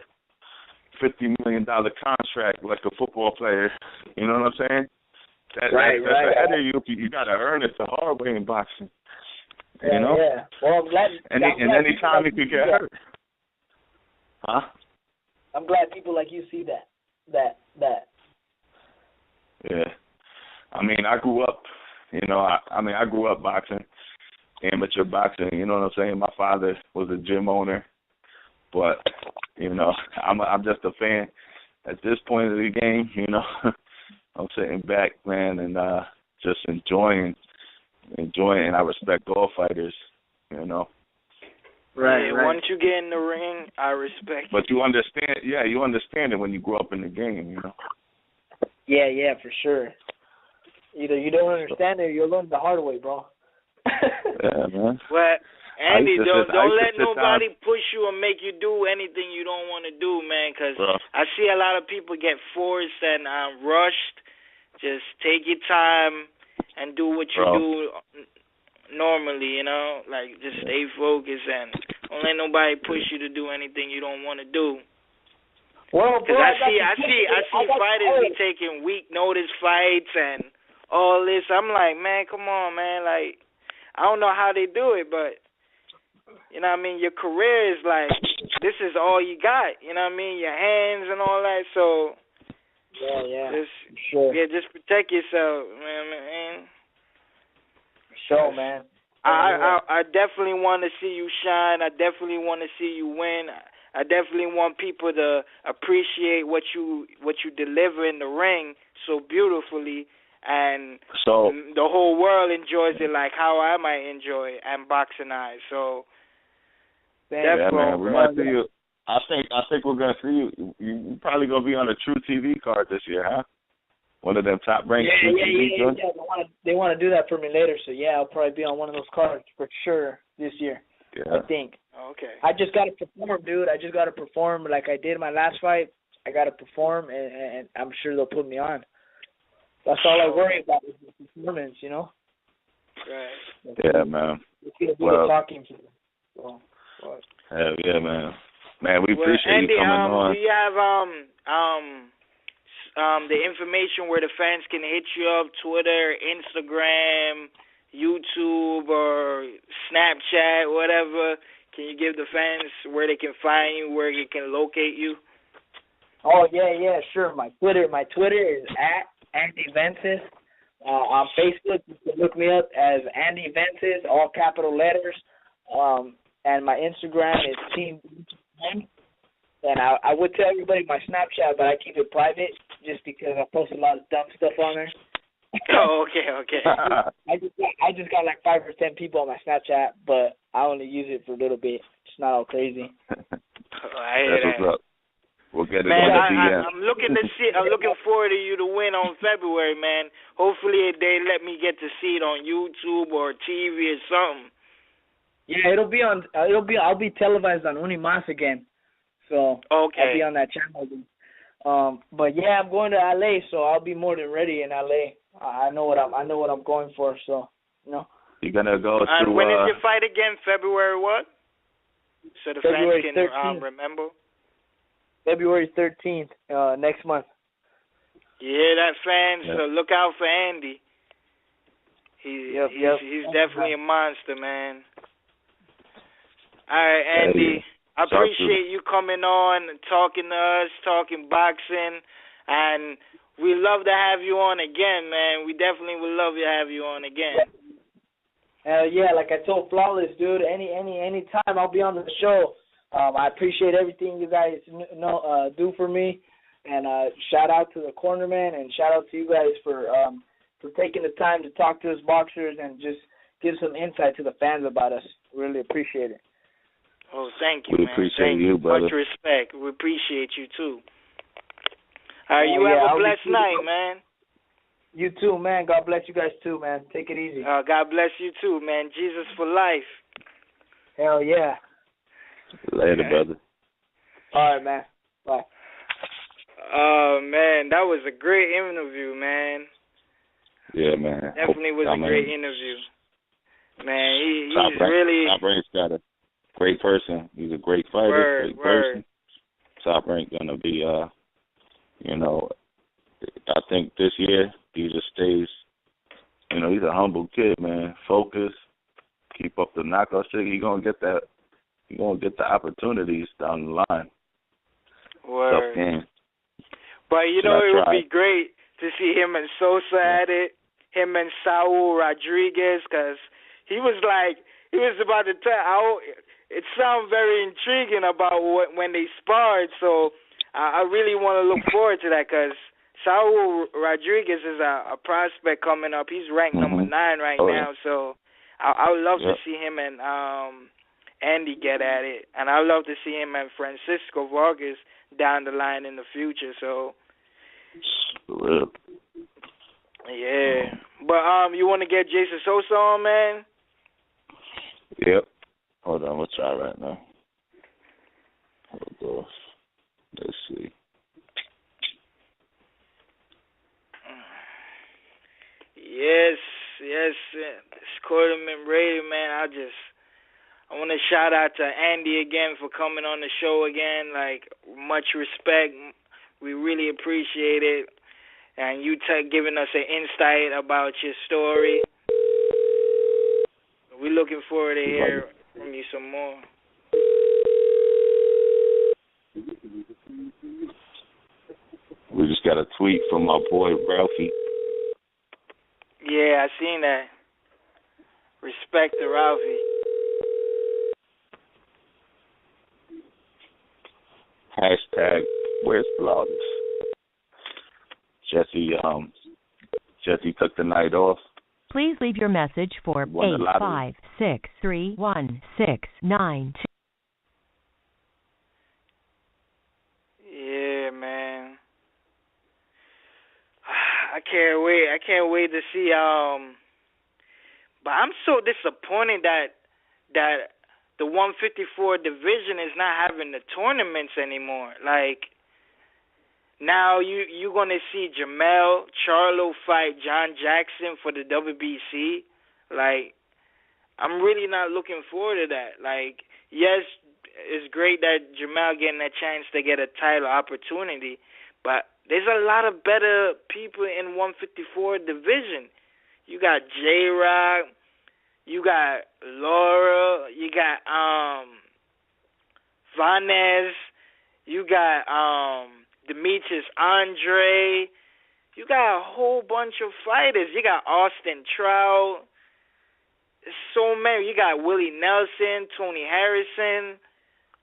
S2: $50 million contract like a football player. You know what I'm saying? That's ahead of you. You got to earn it the hard way in boxing.
S3: Yeah. Well,
S2: any time you could get hurt. Huh?
S3: I'm glad people like you see that.
S2: Yeah. I grew up You know, I mean, I grew up boxing, amateur boxing. You know what I'm saying? My father was a gym owner, but you know, I'm just a fan. At this point of the game, you know, I'm sitting back, man, and just enjoying. And I respect all fighters, you know.
S1: Right. Once you get in the ring, I respect.
S2: But you understand, you understand it when you grow up in the game, you know.
S3: Yeah, for sure. Either you don't understand it or you'll learn the hard way, bro.
S2: Yeah, man.
S1: Well, Andy, don't let nobody push you or make you do anything you don't want to do, man, because I see a lot of people get forced and rushed. Just take your time and do what you do normally, you know? Like, just stay focused and don't let nobody push you to do anything you don't want to do.
S3: Well,
S1: because I see fighters be taking weak notice fights and all this. I'm like, man, come on, man. Like, I don't know how they do it, but you know what I mean? Your career is like, this is all you got. You know what I mean? Your hands and all that. So, just protect yourself, man.
S3: For sure, man.
S1: I definitely want to see you shine. I definitely want to see you win. I definitely want people to appreciate what you deliver in the ring so beautifully, and
S2: so
S1: the whole world enjoys it like how I might enjoy it and Boxingeye. So,
S2: man, we might see you. I think we're gonna see you. You probably gonna be on a True TV card this year, huh? One of them top ranked True TV joints.
S3: Yeah. They want to do that for me later, so I'll probably be on one of those cards for sure this year.
S2: Yeah.
S3: I think.
S1: Okay.
S3: I just got to perform, dude. I just got to perform like I did my last fight. I got to perform, and I'm sure they'll put me on. That's all I worry about is the performance, you know?
S1: Right.
S2: Yeah, man.
S3: It's going to be the talking to them.
S2: Hell yeah, man. Man, we appreciate
S1: Andy,
S2: you coming on.
S1: Do you have the information where the fans can hit you up, Twitter, Instagram, YouTube, or Snapchat, whatever? Can you give the fans where they can find you, where they can locate you?
S3: Oh, yeah, sure. My Twitter is @AndyVences. On Facebook, you can look me up as Andy Vences, all capital letters. And my Instagram is Team. And I would tell everybody my Snapchat, but I keep it private just because I post a lot of dumb stuff on there.
S1: Oh, okay.
S3: I just got like 5 or 10 people on my Snapchat, but I only use it for a little bit. It's not all crazy.
S1: I hear that.
S2: What's up. We'll get it
S1: man,
S2: on the DM.
S1: I'm looking forward to you to win on February, man. Hopefully they let me get to see it on YouTube or TV or something.
S3: Yeah, I'll be televised on Unimas again. So
S1: okay.
S3: I'll be on that channel. But I'm going to LA, so I'll be more than ready in LA. I know what I'm going for, so you know.
S2: You're gonna go to.
S1: And when is your fight again? February what? So the
S3: February
S1: fans can
S3: 13th.
S1: remember.
S3: February 13th, next month.
S1: You hear that, fans? So look out for Andy. He's definitely a monster, man. All right, Andy. I appreciate you coming on and talking to us, talking boxing, and we love to have you on again, man. We definitely would love to have you on again.
S3: Like I told Flawless, dude, any time I'll be on the show. I appreciate everything you guys do for me, and shout out to the Cornermen, and shout out to you guys for taking the time to talk to us boxers and just give some insight to the fans about us. Really appreciate it.
S1: Oh, thank you, man.
S2: We appreciate you, brother.
S1: Much respect. We appreciate you, too. All right, you have a blessed night, man.
S3: You too, man. God bless you guys, too, man. Take it easy.
S1: God bless you, too, man. Jesus for life.
S3: Hell yeah.
S2: Later, brother.
S3: All right, man. Bye.
S1: Oh, man, that was a great interview, man.
S2: Yeah, man.
S1: Definitely was a great interview. Man, he's really...
S2: Top Rank's got a great person. He's a great fighter, great person. Top Rank gonna be, I think this year he just stays, he's a humble kid, man. Focus, keep up the knockout shit. He gonna get that. He gonna get the opportunities down the line.
S1: Word.
S2: Tough game.
S1: But it would be great to see him and Sosa at it. him and Saul Rodriguez, because he was about to tell. It sounds very intriguing about when they sparred, so I really want to look forward to that, because Saul Rodriguez is a prospect coming up. He's ranked number 9 right now, so I would love to see him and Andy get at it, and I would love to see him and Francisco Vargas down the line in the future. So, yeah. But you want to get Jason Sosa on, man?
S2: Yep. Hold on, we'll try right now. Hold on. Let's see.
S1: Yes. It's Cornermen Radio, man. I want to shout out to Andy again for coming on the show again. Like, much respect. We really appreciate it. And you giving us an insight about your story. We're looking forward to hear from you some more.
S2: We just got a tweet from my boy Ralphie.
S1: Yeah, I seen that. Respect to Ralphie.
S2: Hashtag where's Flawless? Jesse took the night off.
S4: Please leave your message for 8563169.
S1: Yeah, man. I can't wait to see. But I'm so disappointed that the 154 division is not having the tournaments anymore. Like, now you're gonna see Jamel Charlo fight John Jackson for the WBC. Like, I'm really not looking forward to that. Like, yes, it's great that Jamel getting a chance to get a title opportunity, but there's a lot of better people in 154 division. You got J-Rock, you got Laura, you got Vences, you got Demetrius Andre, you got a whole bunch of fighters. You got Austin Trout, so many. You got Willie Nelson, Tony Harrison,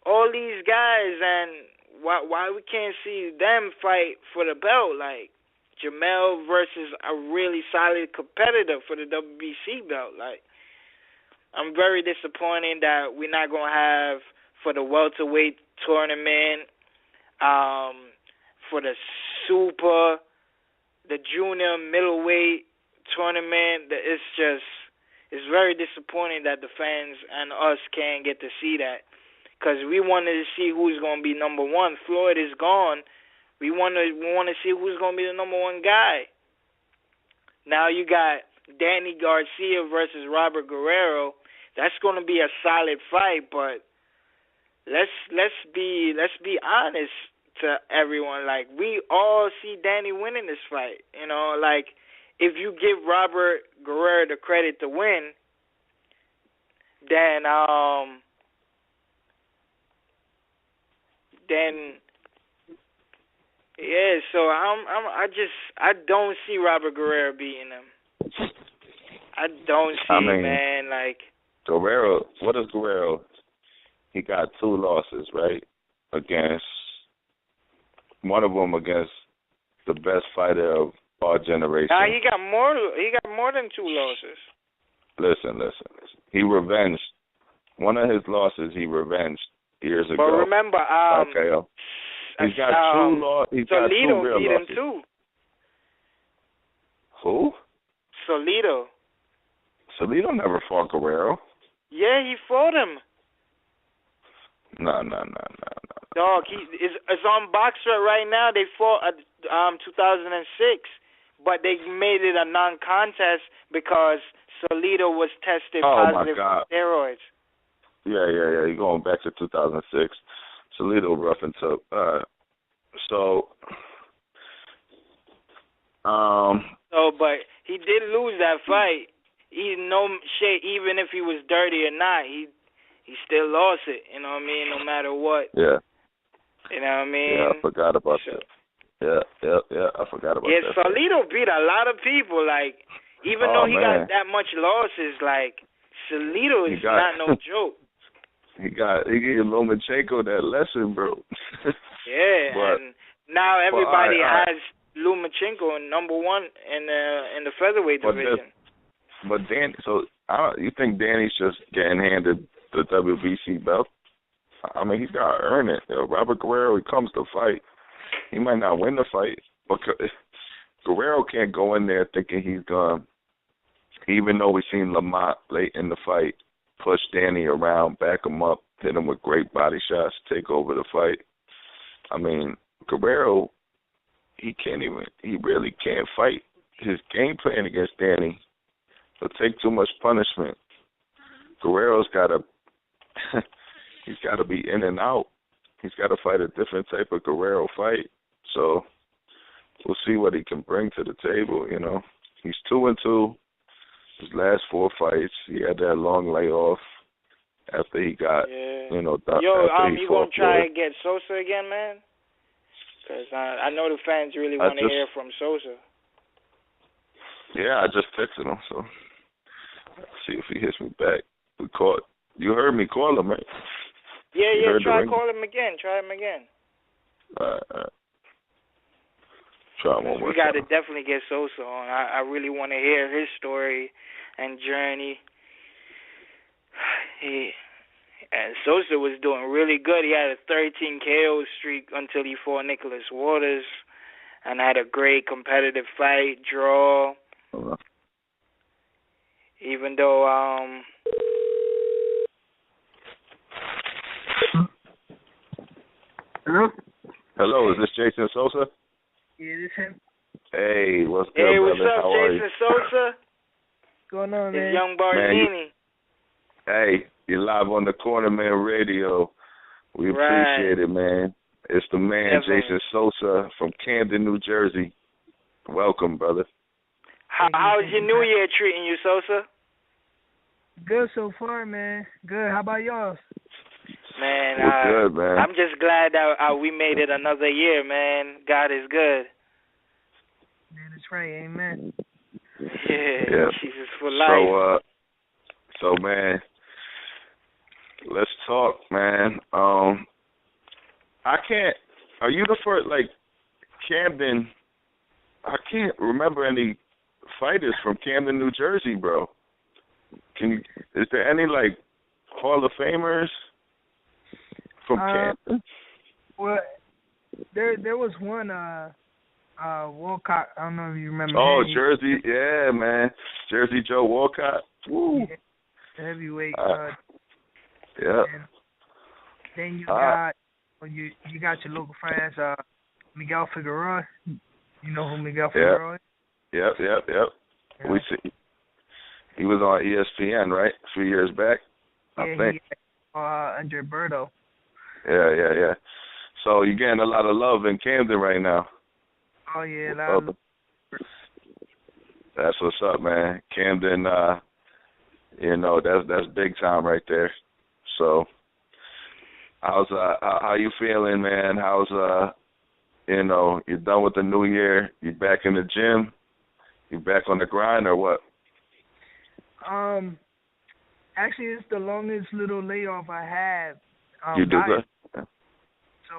S1: all these guys, and why we can't see them fight for the belt? Like, Jamel versus a really solid competitor for the WBC belt. Like, I'm very disappointed that we're not going to have for the welterweight tournament, for the super, the junior middleweight tournament. It's very disappointing that the fans and us can't get to see that, because we wanted to see who's going to be number one. Floyd is gone. We want to see who's going to be the number one guy. Now you got Danny Garcia versus Robert Guerrero. That's going to be a solid fight, but let's be honest to everyone. Like, we all see Danny winning this fight. You know, like, if you give Robert Guerrero the credit to win, then yeah. So I don't see Robert Guerrero beating him. I don't see, man. Like,
S2: Guerrero, what is Guerrero? He got 2 losses, right? Against one of them against the best fighter of our generation.
S1: Nah, he got more than 2 losses.
S2: Listen. He revenged one of his losses. He revenged years ago.
S1: But remember,
S2: he's got 2 losses. He's got 2 real
S1: beat
S2: losses.
S1: him too.
S2: Who? Salido never fought Guerrero.
S1: Yeah, he fought him.
S2: No.
S1: Dog, it's on Boxer right now. They fought 2006, but they made it a non-contest because Salido was tested positive for steroids.
S2: Yeah. You're going back to 2006. Salido rough and tough.
S1: But he did lose that fight. Even if he was dirty or not, he still lost it. You know what I mean? No matter what.
S2: Yeah.
S1: You know what I mean?
S2: Yeah, I forgot about that. Yeah, I forgot about that.
S1: Yeah, Salido beat a lot of people. Like, Even though he got that much losses, like Salido is not no joke.
S2: He gave Lomachenko that lesson, bro.
S1: Yeah, and now everybody has Lomachenko number one in the featherweight division.
S2: But Dan, so you think Danny's just getting handed the WBC belt? I mean, he's got to earn it. Robert Guerrero, he comes to fight. He might not win the fight, but Guerrero can't go in there thinking he's going to, even though we've seen Lamont late in the fight, push Danny around, back him up, hit him with great body shots, take over the fight. I mean, Guerrero, he really can't fight. His game plan against Danny will take too much punishment. Guerrero's got to, he's got to be in and out. He's got to fight a different type of Guerrero fight. So we'll see what he can bring to the table, you know. He's 2-2. His last 4 fights, he had that long layoff after he got, you know,
S1: you going to try and get Sosa again, man? Because I know the fans really want to hear from Sosa.
S2: Yeah, I just texted him, so let's see if he hits me back. You heard me call him, right?
S1: Yeah, try him again. Try him again.
S2: All right. Try one more
S1: We got to definitely get Sosa on. I really want to hear his story and journey. And Sosa was doing really good. He had a 13 KO streak until he fought Nicholas Waters and had a great competitive fight, draw. Even though
S2: Hello, is this Jason Sosa?
S3: Yeah, this him.
S2: Hey, what's good,
S1: Hey, what's
S2: brother?
S1: up, Jason Sosa?
S3: What's going on, man?
S1: It's young Barzini.
S2: Hey, you're live on the Cornermen radio. We appreciate it, man. It's the man, Jason Sosa from Camden, New Jersey. Welcome, brother.
S1: How's your New Year treating you, Sosa?
S3: Good so far, man. Good. How about y'all?
S1: Man,
S2: good, man.
S1: I'm just glad that we made it another year, man. God is good.
S3: Man, that's right. Amen.
S1: Yeah. Jesus for life.
S2: So, man, let's talk, man. Are you the first, like, Camden, I can't remember any fighters from Camden, New Jersey, bro. Is there any, like, Hall of Famers from Camden?
S3: Well, there was one, Walcott. I don't know if you remember.
S2: Oh, Jersey, yeah, man. Jersey Joe Walcott. Woo.
S3: Yeah, heavyweight.
S2: Yeah.
S3: Then you got your local friends, Miguel Figueroa. You know who Miguel Figueroa is?
S2: Yep.
S3: Yeah.
S2: We see. He was on ESPN, right? 3 years back, I think.
S3: Andre Berto.
S2: Yeah. So you're getting a lot of love in Camden right now.
S3: Oh, yeah. A lot of love.
S2: That's what's up, man. Camden, that's big time right there. So how you feeling, man? How's you're done with the new year? You back in the gym? You back on the grind or what?
S3: Actually, it's the longest little layoff I had.
S2: You do good. Yeah.
S3: So,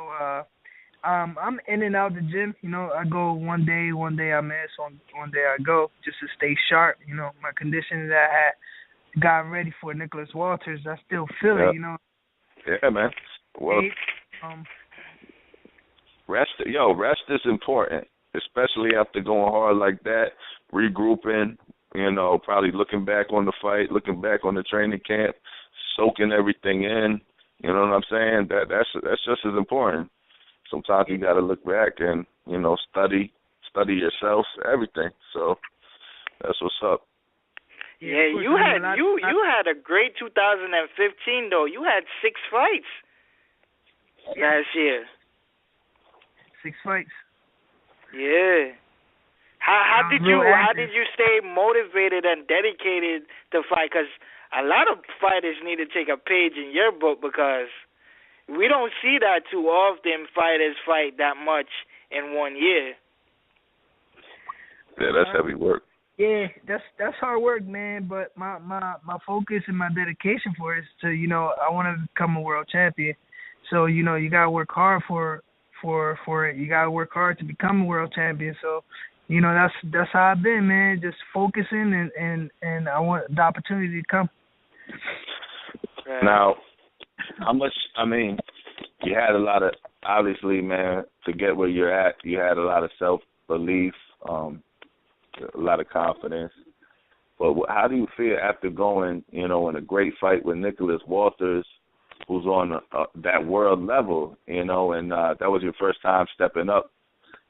S3: I'm in and out the gym. You know, I go one day I miss, one day I go just to stay sharp. You know, my conditioning that I had got ready for Nicholas Walters. I still feel it. You know. Yeah,
S2: man. Well, rest is important, especially after going hard like that. Regrouping. Probably looking back on the fight, looking back on the training camp, soaking everything in. You know what I'm saying? That's just as important. Sometimes you got to look back and study yourself, everything. So that's what's up.
S1: Yeah, you had a great 2015 though. You had 6 fights last year.
S3: 6 fights.
S1: Yeah. How did you stay motivated and dedicated to fight? Because a lot of fighters need to take a page in your book because we don't see that too often. Fighters fight that much in 1 year.
S2: Yeah, that's heavy work.
S5: Yeah, that's hard work, man. But my focus and my dedication for it is to, I want to become a world champion. So, you gotta work hard for it. You gotta work hard to become a world champion. So, that's how I've been, man. Just focusing and I want the opportunity to come.
S2: Now, how much? I mean, you had a lot of, obviously, man. To get where you're at, you had a lot of self-belief. A lot of confidence. But how do you feel after going, in a great fight with Nicholas Walters, who's on that world level, and that was your first time stepping up?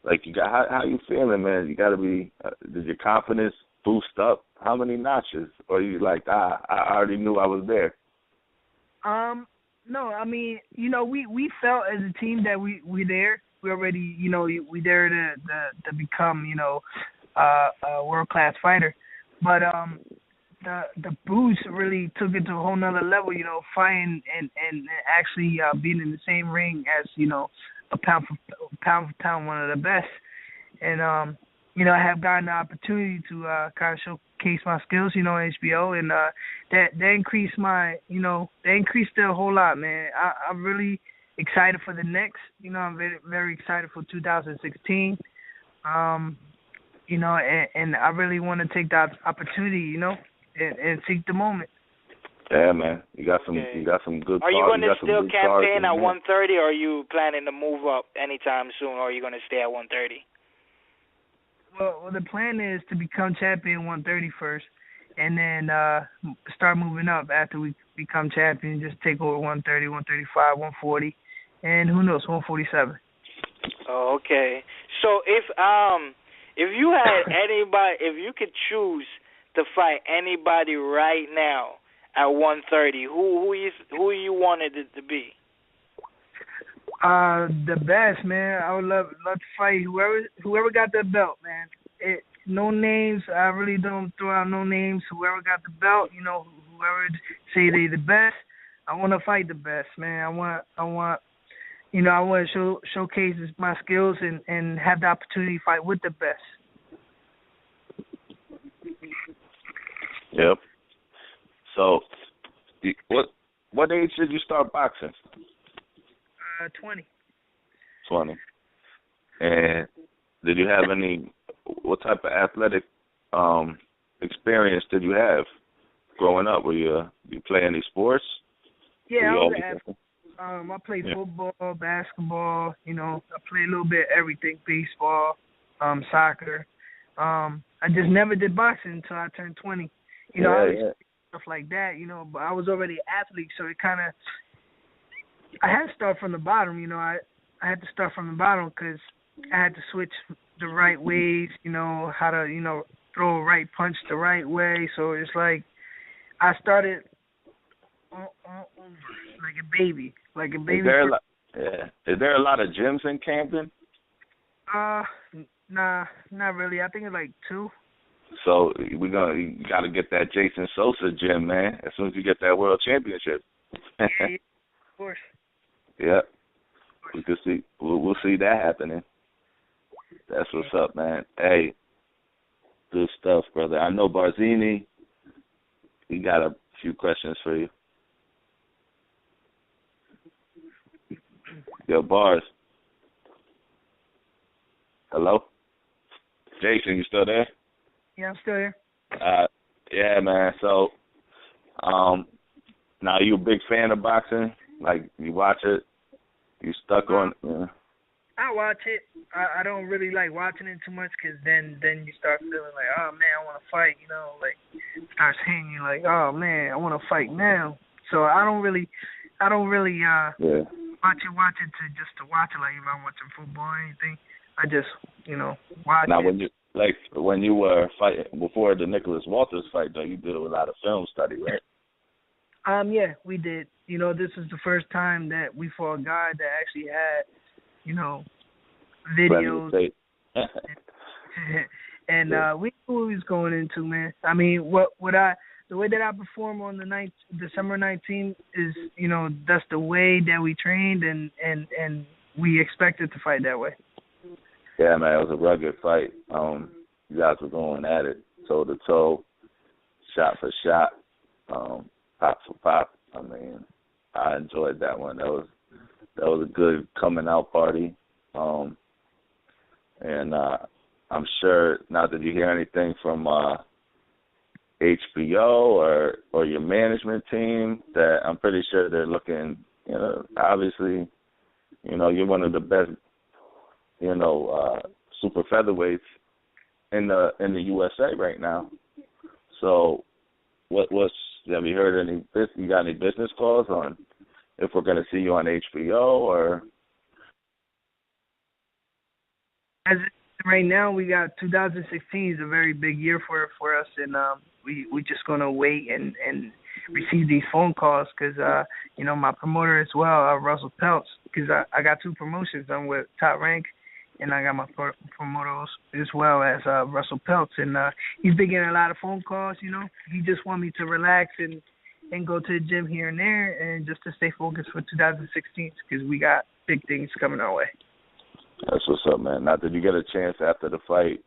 S2: Like, how you feeling, man? You got to be, did your confidence boost up? How many notches? Or you like, I already knew I was there?
S5: No, I mean, we felt as a team that we there. We already, we there to become, a world-class fighter. But the boost really took it to a whole nother level, fighting and actually being in the same ring as, a pound for pound one of the best. And, I have gotten the opportunity to kind of showcase my skills, on HBO, and that increased they increased it a whole lot, man. I'm really excited for the next, I'm very, very excited for 2016. And I really want to take that opportunity, and seek the moment.
S2: Yeah, man. You got some good.
S1: Are you going to still campaign at 130, or are you planning to move up anytime soon, or are you going to stay at 130?
S5: Well, the plan is to become champion 130 first, and then start moving up after we become champion. Just take over 130, 135, 140, and who knows, 147.
S1: Oh, okay. So if you had anybody, if you could choose to fight anybody right now at 130, who you wanted it to be?
S5: The best, man. I would love to fight whoever got the belt, man. No names. I really don't throw out no names. Whoever got the belt, whoever say they the best. I want to fight the best, man. I want to showcase my skills and have the opportunity to fight with the best.
S2: Yep. So, what age did you start boxing?
S5: 20.
S2: 20. And did you have what type of athletic experience did you have growing up? Were you play any sports?
S5: Yeah, I was an athlete. I played football, basketball, I played a little bit of everything, baseball, soccer. I just never did boxing until I turned 20. Stuff like that, but I was already an athlete, so it kind of, I had to start from the bottom, I had to start from the bottom because I had to switch the right ways, how to, throw a right punch the right way. So it's like I started all over, like a baby.
S2: Is there a lot of gyms in Camden?
S5: Nah, not really. I think it's like 2.
S2: So you got to get that Jason Sosa gym, man. As soon as you get that world championship.
S5: Yeah, of course.
S2: Yeah, we could see. We'll see that happening. That's what's up, man. Hey, good stuff, brother. I know Barzini. He got a few questions for you. Yo, Bars. Hello? Jason, you still there?
S5: Yeah, I'm still here.
S2: Yeah, man. So, now you a big fan of boxing? Like, you watch it? You stuck on? Yeah.
S5: I watch it. I don't really like watching it too much because then you start feeling like, oh man, I want to fight. Like it starts hitting you like, oh man, I want to fight now. So I don't really watch it to watch it like if I'm watching football or anything. I just watch
S2: now,
S5: it.
S2: When you were fighting before the Nicholas Walters fight, though, you did a lot of film study, right?
S5: Yeah, we did. This is the first time that we fought a guy that actually had, videos. And we knew what we was going into, man. I mean, the way that I performed on December 19th is, that's the way that we trained and we expected to fight that way.
S2: Yeah, man, it was a rugged fight. You guys were going at it. toe-to-toe, shot for shot, pop for pop. I mean, I enjoyed that one. That was a good coming out party. And I'm sure, not that you hear anything from HBO or your management team, that I'm pretty sure they're looking, obviously, you're one of the best, super featherweights in the USA right now. So have you heard you got any business calls on if we're going to see you on HBO or?
S5: As right now, we got 2016 is a very big year for us, and we just gonna wait and receive these phone calls because my promoter as well, Russell Peltz, because I got two promotions. I'm with Top Rank, and I got my promoters as well as Russell Peltz, and he's been getting a lot of phone calls. He just want me to relax and go to the gym here and there, and just to stay focused for 2016 because we got big things coming our way.
S2: That's what's up, man. Now, did you get a chance after the fight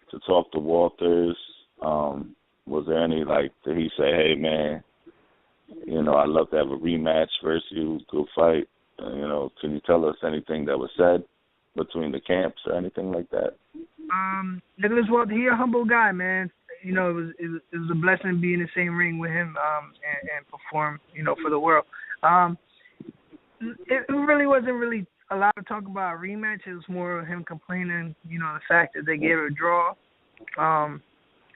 S2: to talk to Walters? Was there any, did he say, hey, man, I'd love to have a rematch versus you, good fight? Can you tell us anything that was said between the camps or anything like that?
S5: Nicholas Walters, he a humble guy, man. It was a blessing being in the same ring with him and perform, for the world. It really wasn't really a lot of talk about a rematch. It was more of him complaining, the fact that they gave it a draw.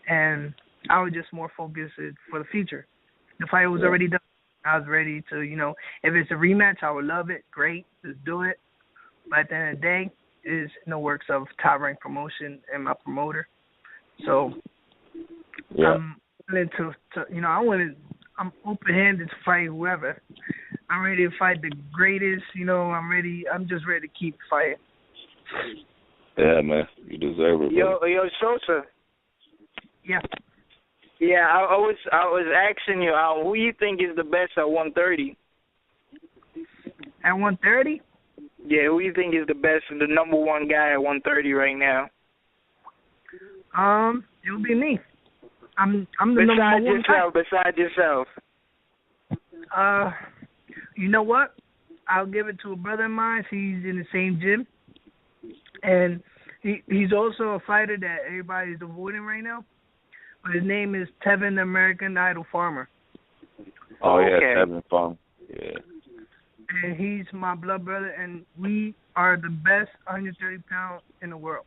S5: And I was just more focused for the future. The fight was already done. I was ready to, if it's a rematch, I would love it. Great, let's do it. But at the end of the day, it is in the works of Top Rank Promotion and my promoter. So I'm willing to I'm open-handed to fight whoever. I'm ready to fight the greatest, I'm just ready to keep fighting.
S2: Yeah, man. You deserve it.
S1: Yo, Sosa.
S5: Yeah.
S1: Yeah, I was asking you, who you think is the best at 130?
S5: At 130?
S1: Yeah, who you think is the best and the number one guy at 130 right now?
S5: It'll be me. I'm the number one guy.
S1: Besides yourself.
S5: You know what? I'll give it to a brother of mine. He's in the same gym, and he's also a fighter that everybody's avoiding right now. But his name is Tevin, the American Idol Farmer.
S2: Oh yeah,
S1: okay.
S2: Tevin Farmer. Yeah.
S5: And he's my blood brother, and we are the best 130-pound in the world.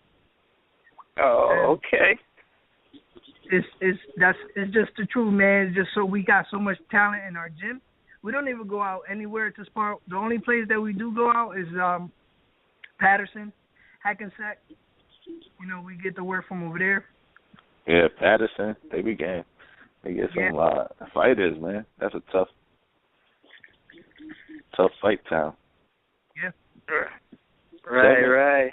S1: Oh, okay.
S5: It's just the truth, man. It's just so we got so much talent in our gym. We don't even go out anywhere to spar. The only place that we do go out is Patterson, Hackensack. We get the word from over there.
S2: Yeah, Patterson. They get some fighters, man. That's a tough fight town.
S5: Yeah.
S1: Right.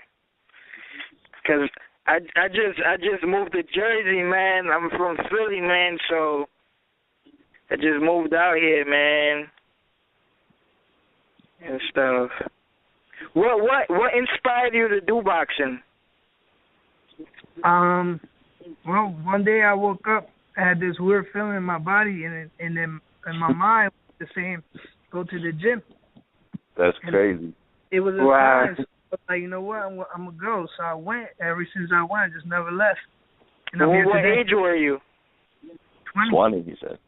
S1: Because I just moved to Jersey, man. I'm from Philly, man, so I just moved out here, man, and stuff. What inspired you to do boxing?
S5: Well, one day I woke up, I had this weird feeling in my body, and then in my mind, the same, go to the gym.
S2: That's crazy.
S5: It was a sign. So I was like, you know what, I'm gonna go. So I went. Ever since I went, I just never left. And
S1: what age were you?
S2: 20, he said.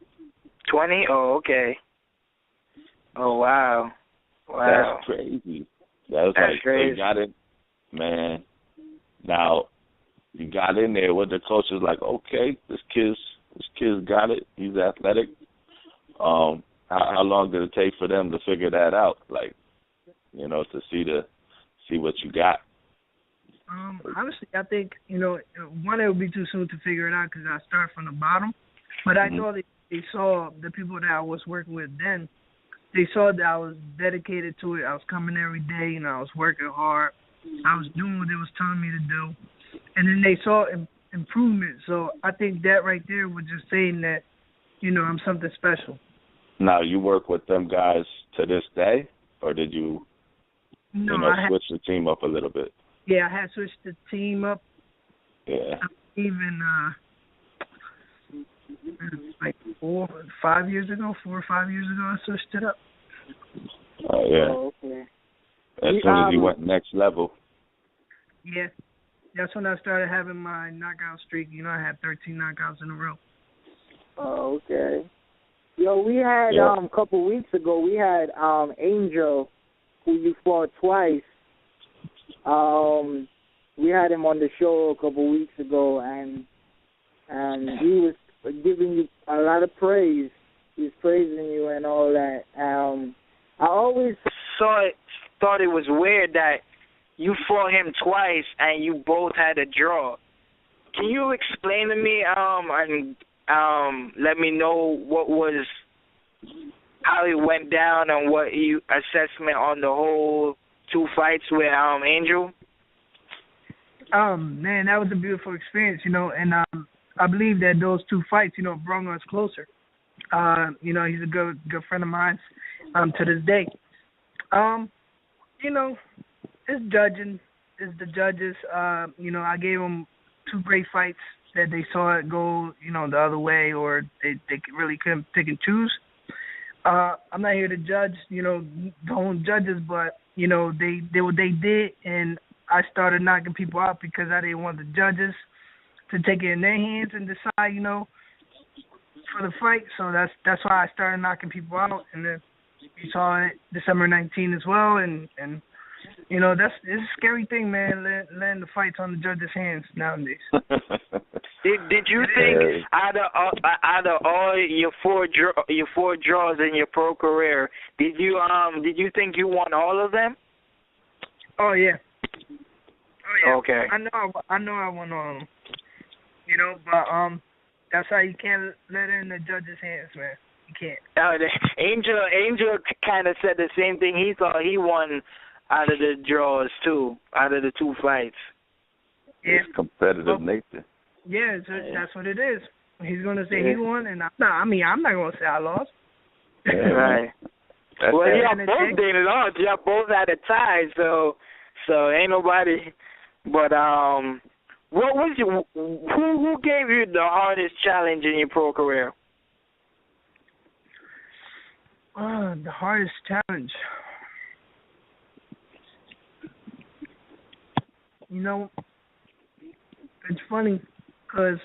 S1: 20? Oh, okay. Oh, wow.
S2: That's crazy. That's crazy. You got it, man. Now, you got in there with the coach was like, okay, this kid's got it. He's athletic. How long did it take for them to figure that out? To see what you got.
S5: Honestly, I think one, it would be too soon to figure it out because I started from the bottom. But I know they saw the people that I was working with then. They saw that I was dedicated to it. I was coming every day. I was working hard. I was doing what they was telling me to do. And then they saw improvement. So I think that right there was just saying that, I'm something special.
S2: Now, you work with them guys to this day, or did you, switch the team up a little bit?
S5: Yeah, I had switched the team up.
S2: Yeah.
S5: Even like 4 or 5 years ago, I switched it up.
S2: Oh, yeah.
S3: Oh, okay.
S2: As soon as you went next level.
S5: Yeah. That's when I started having my knockout streak. You know, I had 13 knockouts in a row.
S3: Oh, okay. Yo, we had a couple weeks ago. We had Angel, who you fought twice. We had him on the show a couple weeks ago, and he was giving you a lot of praise. He was praising you and all that. I always
S1: thought it was weird that you fought him twice and you both had a draw. Can you explain to me and let me know how it went down and what your assessment on the whole 2 fights with Angel?
S5: Man, that was a beautiful experience, you know, and I believe that those 2 fights, you know, brought us closer. You know, he's a good friend of mine to this day. You know, it's the judges. You know, I gave them 2 great fights that they saw it go, you know, the other way, or they really couldn't pick and choose. I'm not here to judge, you know, the own judges, but, you know, they did what they did, and I started knocking people out because I didn't want the judges to take it in their hands and decide, you know, for the fight. So that's why I started knocking people out, and then you saw it December 19 as well, and you know, it's a scary thing, man, letting the fights on the judges' hands nowadays.
S1: Did you think out of all your four draws in your pro career, did you think you won all of them?
S5: Oh yeah.
S1: Okay.
S5: I know I won all of them. You know, but that's how you can't let it in the judges' hands, man. You can't.
S1: Angel kind of said the same thing. He thought he won out of the draws too, out of the 2 fights.
S5: Yeah.
S2: It's competitive nature.
S5: Yeah, that's what it is. He's gonna say he won, and I'm not gonna say I lost.
S2: Yeah.
S1: Right. Well, y'all both didn't lose. Y'all both had a tie, so ain't nobody. But what was who gave you the hardest challenge in your pro career?
S5: The hardest challenge. You know, it's funny because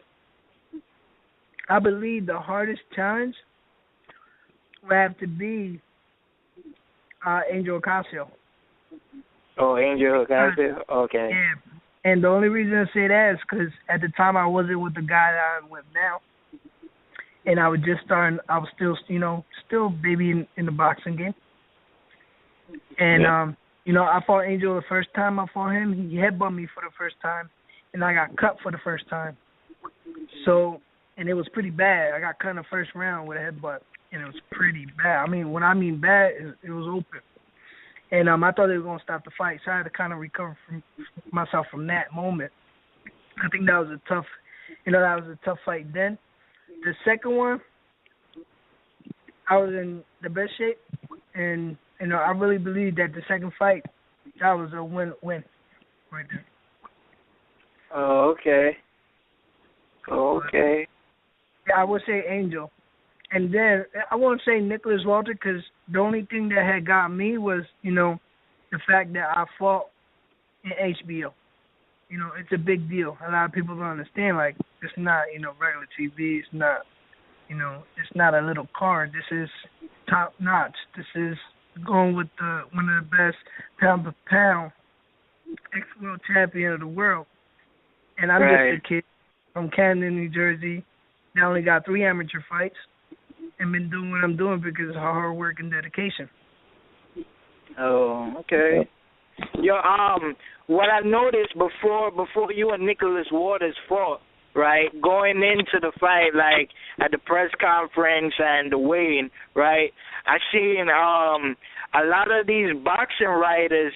S5: I believe the hardest challenge would have to be Angel Ocasio.
S1: Oh, Angel Ocasio? Okay.
S5: Yeah. And the only reason I say that is because at the time I wasn't with the guy that I'm with now. And I was still, you know, baby in the boxing game. And, you know, I fought Angel the first time I fought him. He headbutted me for the first time, and I got cut for the first time. So, and it was pretty bad. I got cut in the first round with a headbutt, and it was pretty bad. I mean, when I mean bad, it was open. And I thought they were going to stop the fight, so I had to kind of recover from myself from that moment. I think that was a tough fight then. The second one, I was in the best shape, and you know, I really believe that the second fight, that was a win right there.
S1: Oh, okay. Okay.
S5: Yeah, I would say Angel. And then I won't say Nicholas Walter because the only thing that had got me was, you know, the fact that I fought in HBO. You know, it's a big deal. A lot of people don't understand. Like, it's not, you know, regular TV. It's not, you know, it's not a little card. This is top notch. This is going with one of the best pound for pound ex-world champion of the world. And I'm just a kid from Camden, New Jersey. I only got 3 amateur fights and been doing what I'm doing because of hard work and dedication.
S1: Oh, okay. Yo, what I noticed before you and Nicholas Waters fought, right, going into the fight, like at the press conference and the weigh-in, right, I seen a lot of these boxing writers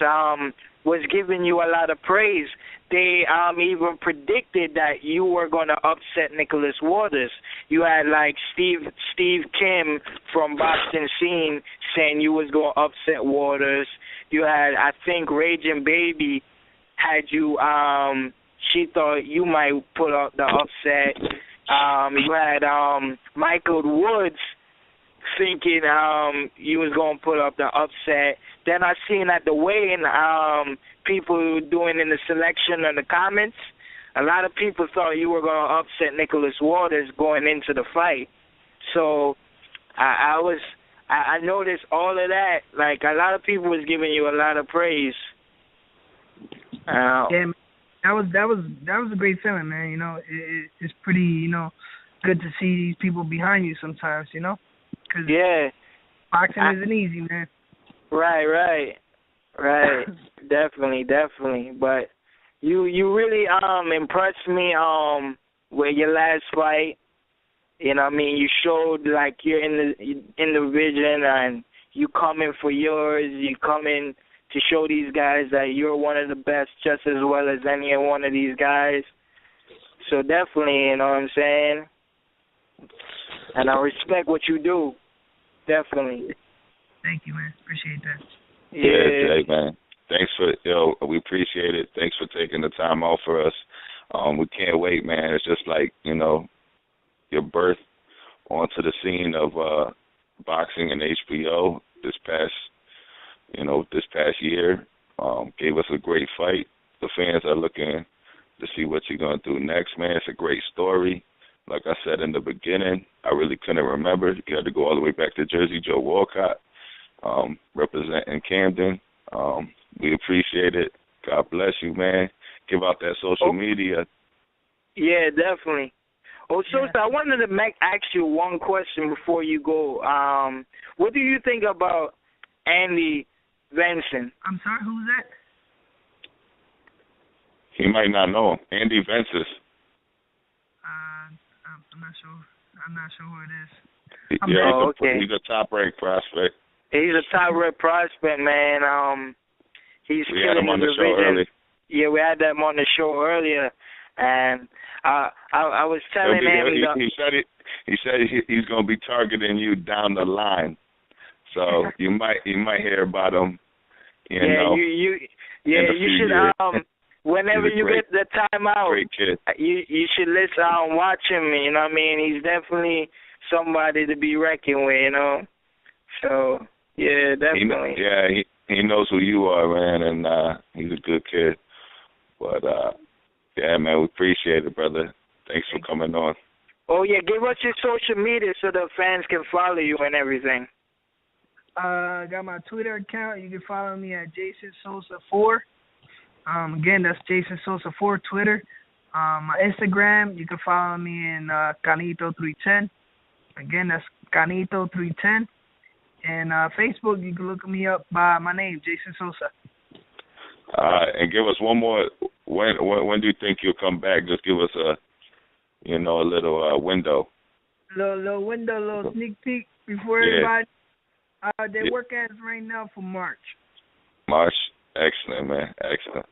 S1: was giving you a lot of praise. They even predicted that you were going to upset Nicholas Waters. You had like Steve Kim from Boxing Scene saying you was going to upset Waters. You had, I think, Raging Baby had you. She thought you might put up the upset. You had Michael Woods thinking you was gonna put up the upset. Then I seen at the weigh-in people doing in the selection and the comments. A lot of people thought you were gonna upset Nicholas Waters going into the fight. So I noticed all of that. Like, a lot of people was giving you a lot of praise.
S5: Yeah, man. That was a great feeling, man. You know, it's pretty, you know, good to see these people behind you sometimes, you know. Cause
S1: yeah,
S5: boxing isn't easy, man.
S1: Right. Definitely. But you really impressed me with your last fight. You know what I mean? You showed like you're in the vision, and you coming for yours. You coming to show these guys that you're one of the best, just as well as any one of these guys. So definitely, you know what I'm saying? And I respect what you do. Definitely.
S5: Thank you, man. Appreciate that.
S2: Yeah, Jay, man. Thanks for, we appreciate it. Thanks for taking the time out for us. We can't wait, man. It's just like, you know, your birth onto the scene of boxing and HBO this past year gave us a great fight. The fans are looking to see what you're going to do next, man. It's a great story. Like I said in the beginning, I really couldn't remember. You had to go all the way back to Jersey, Joe Walcott, representing Camden. We appreciate it. God bless you, man. Give out that social media.
S1: Yeah, definitely. Oh, Sosa, I wanted to ask you one question before you go. What do you think about Andy Vences?
S5: I'm sorry, who's that?
S2: He might not know him. Andy Vences.
S5: I'm not sure who it is.
S2: He's a top-ranked prospect.
S1: He's a top-ranked prospect, man. He's
S2: we had him on the show earlier.
S1: Yeah, we had him on the show earlier, and I was telling him.
S2: He said he's going to be targeting you down the line, so you might hear about him. You should. Whenever you get the time out, you should watch him. You know what I mean? He's definitely somebody to be reckoned with. You know. So yeah, definitely. He knows who you are, man, and he's a good kid. But yeah, man, we appreciate it, brother. Thanks for coming on.
S1: Oh yeah, give us your social media so the fans can follow you and everything.
S5: I got my Twitter account. You can follow me at Jason Sosa 4. Again, that's Jason Sosa 4 Twitter. My Instagram, you can follow me in Canito310. Again, that's Canito310. And Facebook, you can look me up by my name, Jason Sosa.
S2: And give us one more. When do you think you'll come back? Just give us a little window.
S5: Little window, little sneak peek before everybody. They're working as right now for March.
S2: March, excellent, man, excellent.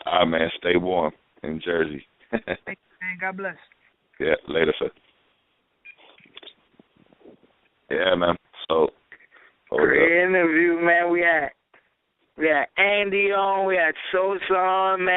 S2: All right, man, stay warm in Jersey.
S5: Thank you, man. God bless.
S2: Yeah, later, sir. Yeah, man. So.
S1: Great interview, man. We had Andy on, we had Sosa on, man.